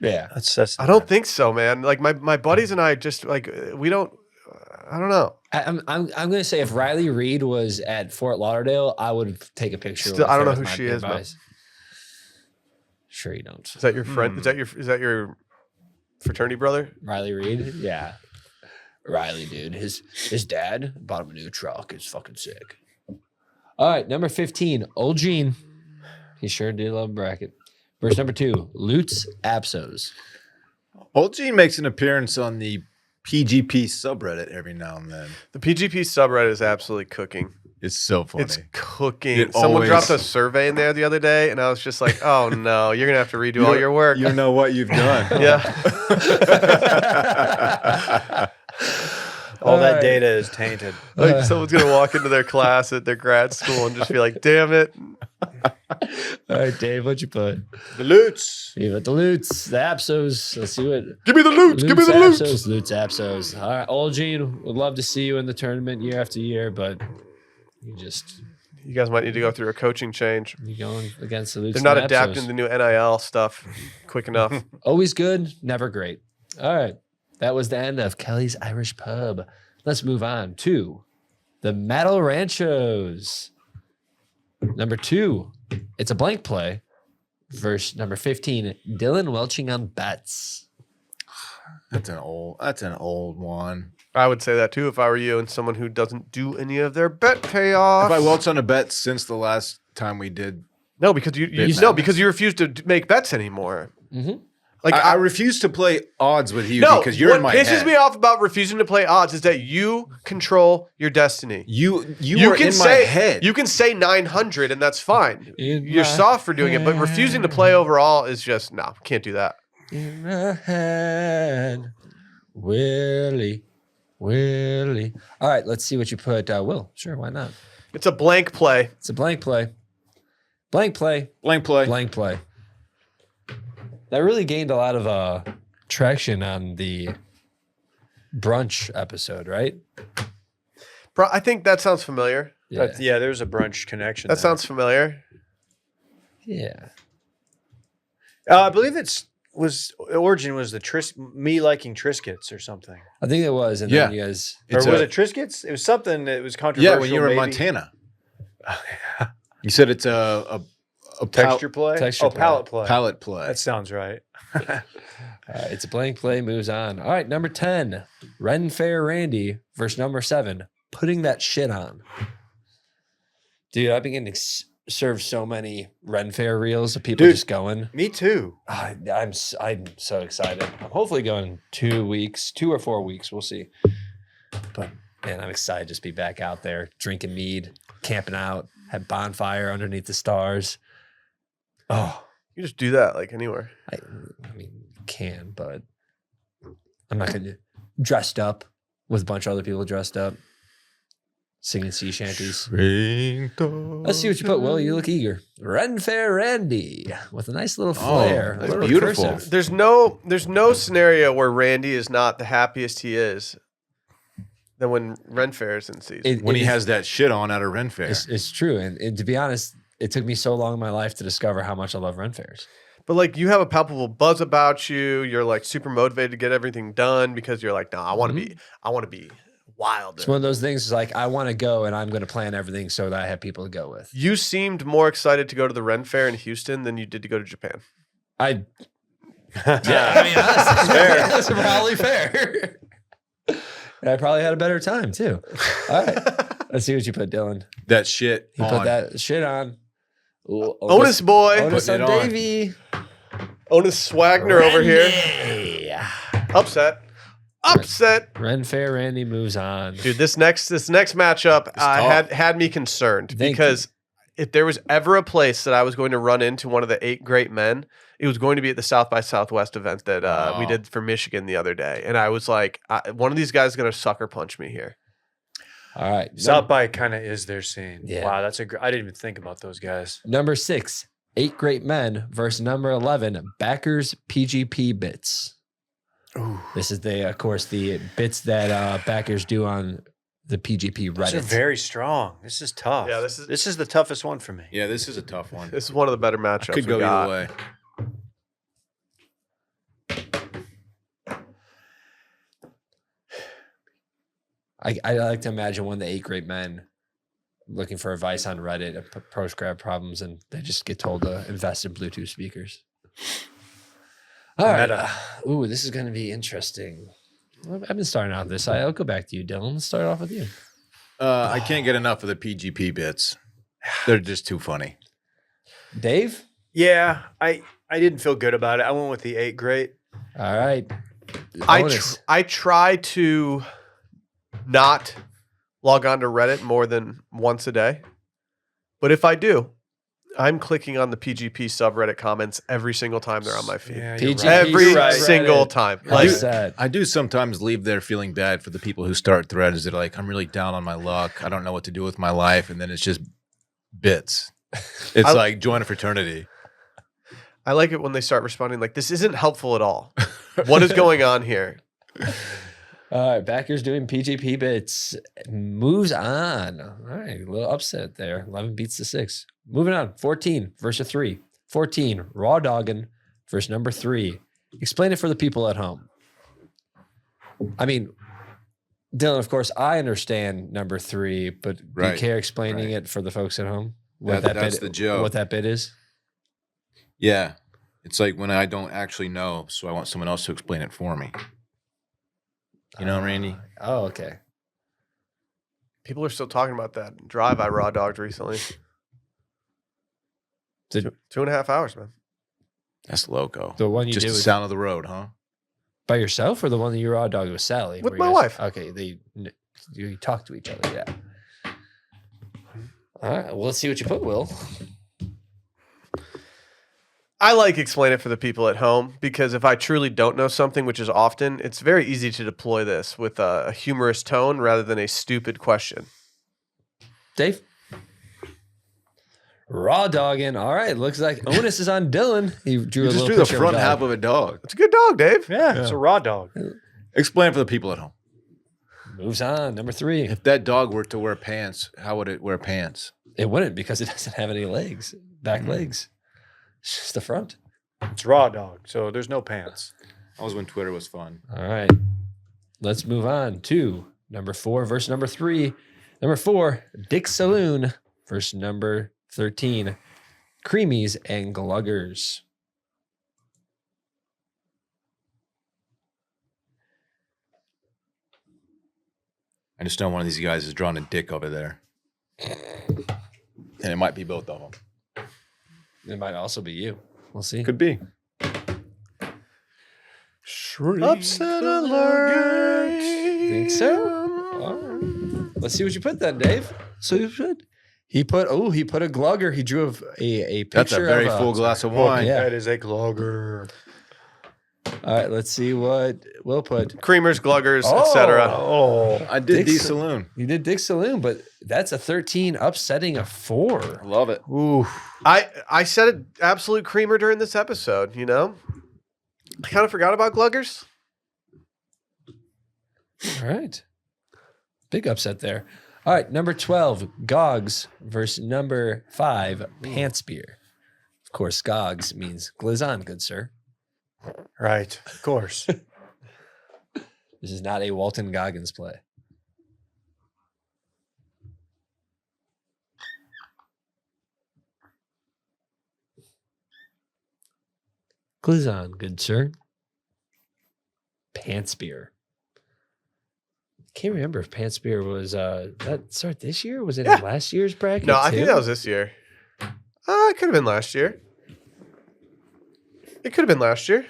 yeah. That's I don't think so, man. Like my buddies and I just like we don't. I don't know. I'm gonna say if Riley Reid was at Fort Lauderdale, I would take a picture. Still, with I don't her know with who my she is, bro. advice. Sure, you don't. Is that your friend? Is that your fraternity brother? Riley Reid? Yeah. Riley, dude. His dad bought him a new truck. It's fucking sick. All right, number 15, Old Gene. He sure did love bracket. Verse number 2, Lutes, absos. Old Gene makes an appearance on the PGP subreddit every now and then. The PGP subreddit is absolutely cooking. It's so funny. It's cooking. It Someone always- dropped a survey in there the other day, and I was just like, "Oh no, you're gonna have to redo all your work." You don't know what you've done. Yeah. all that right. data is tainted. Like someone's gonna walk into their class at their grad school and just be like, "Damn it!" All right, Dave, what'd you put? The Lutes. You put the Lutes, the absos. Let's see what. Give me the loots. Give me the loots. Absos, Lutes, absos. All right, Old Gene, would love to see you in the tournament year after year, but you You guys might need to go through a coaching change. going against the Lutes. They're not and adapting absos. the new NIL stuff quick enough. Always good, never great. All right. That was the end of Kelly's Irish Pub. Let's move on to the Metal Ranchos. Number 2, it's a blank play. Verse number 15, Dylan welching on bets. That's an old one. I would say that too if I were you and someone who doesn't do any of their bet payoffs. Have I welched on a bet since the last time we did? No, because you because you refuse to make bets anymore. Mm-hmm. Like I refuse to play odds with you no, because you're in my what pisses head. me off about refusing to play odds is that you control your destiny. You are can in say, my head. You can say 900 and that's fine. In You're my soft for doing it, but refusing to play overall is just no, can't do that. In my head, Willie. All right, let's see what you put. Will, sure, why not? It's a blank play. It's a blank play. Blank play. Blank play. Blank play. That really gained a lot of traction on the brunch episode, right? Bro, I think that sounds familiar. Yeah, there's a brunch connection. That there. sounds familiar. Yeah. I believe origin was the me liking Triscuits or something. I think it was. And Yeah. then you guys. Or It's was a- it Triscuits? It was something that was controversial. Yeah, when you were in maybe. Montana. You said it's a Texture play? Texture play. palette play. palette play. That sounds right. It's a blank play, moves on. All right, number 10, Ren Fair Randy versus number 7, putting that shit on. Dude, I've been getting served so many Ren Fair reels of people Dude. just going. Me too. I'm so excited. I'm hopefully going 2 weeks, 2 or 4 weeks. We'll see. But man, I'm excited to just be back out there drinking mead, camping out, have bonfire underneath the stars. Oh, You just do that like anywhere. I mean, can, but I'm not going to dressed up with a bunch of other people dressed up, singing sea shanties. Let's see what you put, Will. You look eager. Ren Fair Randy with a nice little flair. that's a little beautiful. cursive. There's no scenario where Randy is not the happiest he is than when Ren Fair is in season. when he is- has that shit on at a Ren Fair. It's true. And to be honest, it took me so long in my life to discover how much I love Ren Fairs. But like you have a palpable buzz about you. You're like super motivated to get everything done because you're like, no, I want to be wilder. It's one of those things like I want to go and I'm going to plan everything so that I have people to go with. You seemed more excited to go to the Ren Fair in Houston than you did to go to Japan. I mean, honestly, that's probably fair. And I probably had a better time too. All right. Let's see what you put, Dylan. that shit He on. put that shit on. Ooh, Onus boy. Onus on Putting it on. Davey. Onus Swagner over here. here. Upset. Ren Fair Randy moves on. Dude, this next matchup tough. had me concerned Thank because if there was ever a place that I was going to run into one of the 8 great men, it was going to be at the South by Southwest event that we did for Michigan the other day. And I was like, one of these guys is going to sucker punch me here. All right. South by kind of is their scene. Yeah. Wow, that's I didn't even think about those guys. Number 6, 8 Great Men versus number 11, Backers PGP Bits. This is of course, the bits that backers do on the PGP These are Reddit. very strong. This is tough. Yeah, this is the toughest one for me. Yeah, this is a tough one. This is one of the better matchups Could we go got. either way. I like to imagine one of the 8 great men looking for advice on Reddit and post-grad problems, and they just get told to invest in Bluetooth speakers. All right. Ooh, this is going to be interesting. I've been starting out this. I'll go back to you, Dylan. Let's start off with you. I can't get enough of the PGP bits. They're just too funny. Dave? Yeah, I didn't feel good about it. I went with the 8 great. All right. I try to not log on to Reddit more than once a day. But if I do, I'm clicking on the PGP subreddit comments every single time they're on my feed. Yeah, PGP Every single time. Like, I do sometimes leave there feeling bad for the people who start threads that are like, I'm really down on my luck. I don't know what to do with my life. And then it's just bits. It's like join a fraternity. I like it when they start responding like, this isn't helpful at all. What is going on here? All right, backers doing PGP bits. Moves on. All right, a little upset there. 11 beats to 6. Moving on. 14 versus 3. 14, raw doggin versus number 3. Explain it for the people at home. I mean, Dylan, of course, I understand number 3, but do you care explaining it for the folks at home? That's the joke. What that bit is? Yeah. It's like when I don't actually know, so I want someone else to explain it for me. You know, Randy? Oh, okay. People are still talking about that drive I raw dogged recently. 2.5 hours, man. That's loco. The one you just did the with, sound of the road, huh? by yourself, or the one that you raw dogged with Sally? With where my you guys- wife. Okay, you talk to each other, yeah. All right, well, let's see what you put, Will. I like explain it for the people at home because if I truly don't know something, which is often, it's very easy to deploy this with a humorous tone rather than a stupid question. Dave? Raw dogging. All right, looks like onus is on Dylan. He drew You a just little drew the picture front of a half dog. of a dog. It's a good dog, Dave. Yeah, it's a raw dog. Explain for the people at home. Moves on. Number 3. If that dog were to wear pants, how would it wear pants? It wouldn't because it doesn't have any legs, back legs. It's just the front. It's raw dog, so there's no pants. That was when Twitter was fun. All right. Let's move on to number 4 versus number 3. Number 4, Dick Saloon versus number 13, Creamies and Gluggers. I just know one of these guys is drawing a dick over there. And it might be both of them. It might also be you. We'll see. Could be. Upset alert. Think so? All right. Let's see what you put then, Dave. So you put. He put a glugger. He drew a picture. That's a very of full glass of wine. yeah. That is a glogger. All right, let's see what Will put. Creamers, gluggers, etc. Oh, I did Dick's- D Saloon. You did Dick Saloon, but that's a 13 upsetting a 4. I love it. ooh. I said it absolute creamer during this episode, you know? I kind of forgot about gluggers. All right. Big upset there. All right, number 12, Gogs versus number 5, Pants Beer. Of course, Gogs means glizz on, good sir. Right, of course. This is not a Walton Goggins play. Glizz on, good sir. Pants Beer. Can't remember if Pants Beer was that start this year? Was it in last year's bracket? No, I think too? that was this year. It could have been last year. It could have been last year.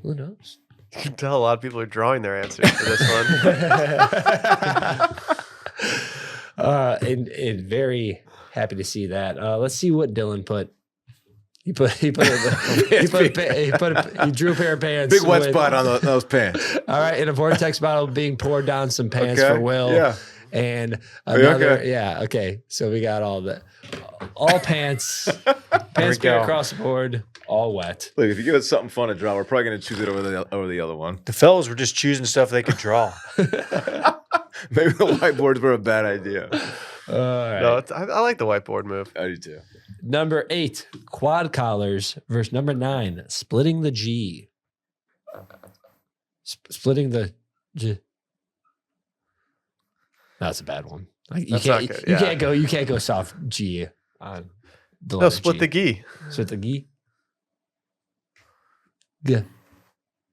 Who knows? You can tell a lot of people are drawing their answers for this one. And very happy to see that. Let's see what Dylan put. He drew a pair of pants. Big wet with- spot on those pants. All right, in a Vortex bottle being poured down some pants Okay, for Will. yeah. And Are you another, okay? yeah, okay. So we got all the all pants, pants we go. beer across the board, all wet. Look, if you give us something fun to draw, we're probably going to choose it over the other one. The fellas were just choosing stuff they could draw. Maybe the whiteboards were a bad idea. All right. No, I like the whiteboard move. I do too. Number 8, quad collars versus number 9, splitting the G. Splitting the G. That's a bad one. You That's can't. not good, You yeah. can't go. You can't go soft G on the No, letter split G. the gi. Split the G. G.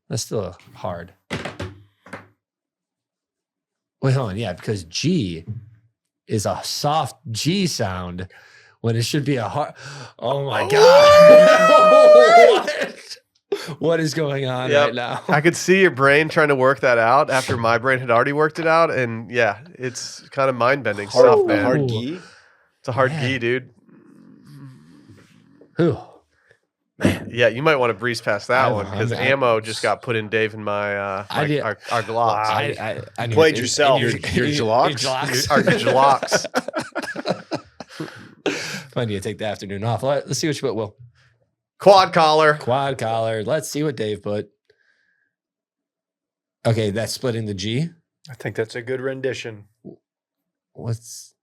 That's still hard. Wait, hold on. Yeah, because G is a soft G sound when it should be a hard. Oh my God. What is going on Yep. right now? I could see your brain trying to work that out after my brain had already worked it out. And yeah, it's kind of mind bending stuff, man. Hard gi. It's a hard Man. gi, dude. Whew. Yeah, you might want to breeze past that I'm- one because I'm- ammo just got put in Dave and my, I did- our Glocks. I need- Played yourself. your Glocks? Our Glocks. I need to take the afternoon off. Let's see what you put, Will. Quad collar. Quad collar. Let's see what Dave put. Okay, that's splitting the G. I think that's a good rendition. What's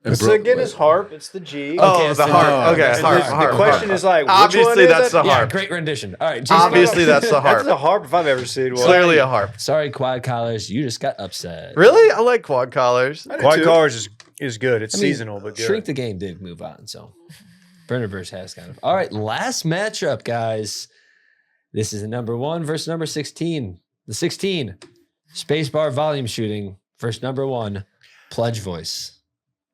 It's again his harp. It's the G. Oh, it's the harp. Okay, And harp, the harp. question harp. is like, Obviously which one that's is the it? yeah, harp. great rendition. All right, Jason, Obviously that's the That's harp. the harp if I've ever seen one. Clearly a harp. sorry, quad collars. You just got upset. Really? I like quad collars. Quad cars is good. It's I mean, seasonal, but good. Shrink the Game did move on, so Burnerverse has kind of. All right, last matchup, guys. This is the number 1 versus number 16. The 16, spacebar volume shooting versus number 1, pledge voice.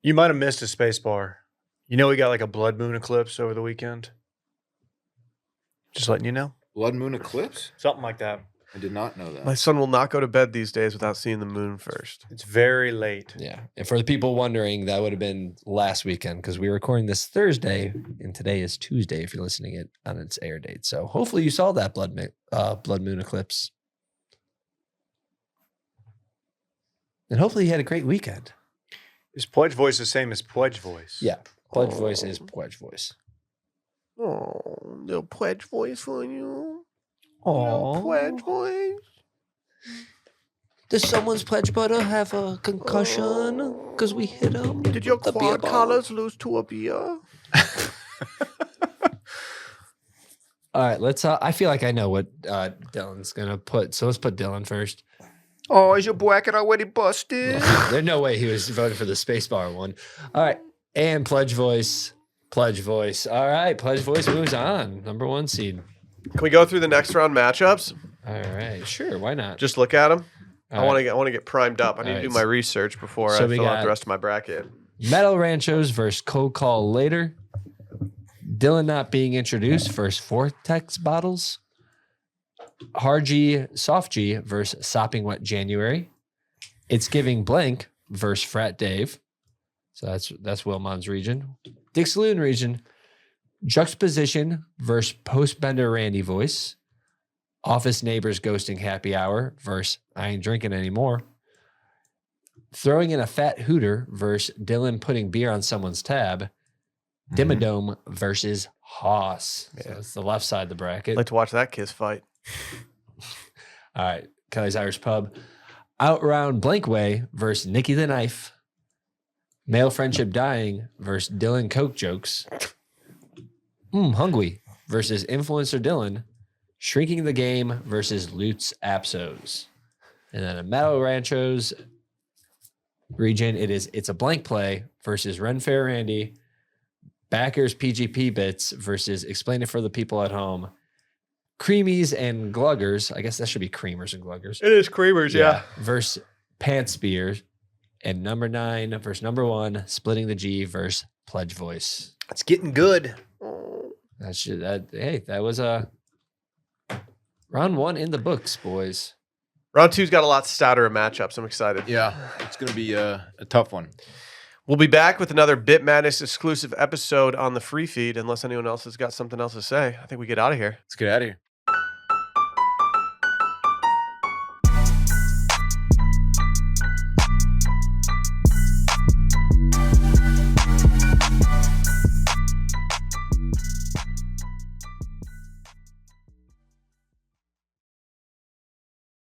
You might have missed a space bar. You know we got like a blood moon eclipse over the weekend. Just letting you know. Blood moon eclipse? Something like that. I did not know that. My son will not go to bed these days without seeing the moon first. It's very late. Yeah, and for the people wondering, that would have been last weekend because we were recording this Thursday, and today is Tuesday. If you're listening it on its air date, so hopefully you saw that blood moon eclipse, and hopefully you had a great weekend. Is pledge voice the same as pledge voice? Yeah, pledge voice is pledge voice. Oh, little pledge voice for you. Oh, Pledge voice. does someone's pledge butter have a concussion because we hit him? Did your The beer quad bong. collars lose to a beer? All right, let's. I feel like I know what Dylan's gonna put, so let's put Dylan first. Oh, is your bracket already busted? There's no way he was voting for the spacebar one. All right, and pledge voice. Pledge voice. All right, pledge voice moves on. Number 1 seed. Can we go through the next round matchups? All right, sure. Why not? Just look at them. All I want right. to get primed up. I need to Alright, do my research before so I we fill out got- the rest of my bracket. Metal Ranchos versus Cold Call Later. Dylan not being introduced versus Vortex bottles. Hard G, Soft G versus Sopping Wet January. It's Giving Blank versus Frat Dave. So that's Wilmon's region. Dick Saloon region. Juxtaposition versus Postbender Randy voice. Office Neighbors Ghosting Happy Hour versus I Ain't Drinking Anymore. Throwing in a Fat Hooter versus Dylan putting beer on someone's tab. Dimmadome versus Hoss. So it's the left side of the bracket. I'd like to watch that kiss fight. All right. Kelly's Irish Pub. Outround Blankway versus Nicky the Knife. Male Friendship Dying versus Dylan Coke Jokes. Hungwy versus Influencer Dylan. Shrinking the Game versus Lutes Absos. And then a Metal Ranchos region, it's a blank play versus Ren Fair Randy. Backers PGP Bits versus Explain It for the People at Home. Creamies and Gluggers. I guess that should be Creamers and Gluggers. It is creamers, yeah. Versus Pants Beer. And number 9 versus number 1, Splitting the G versus Pledge Voice. It's getting good. That was a round 1 in the books, boys. Round 2's got a lot stouter of matchups. I'm excited. Yeah, it's going to be a tough one. We'll be back with another Bit Madness exclusive episode on the free feed, unless anyone else has got something else to say. I think we get out of here. Let's get out of here.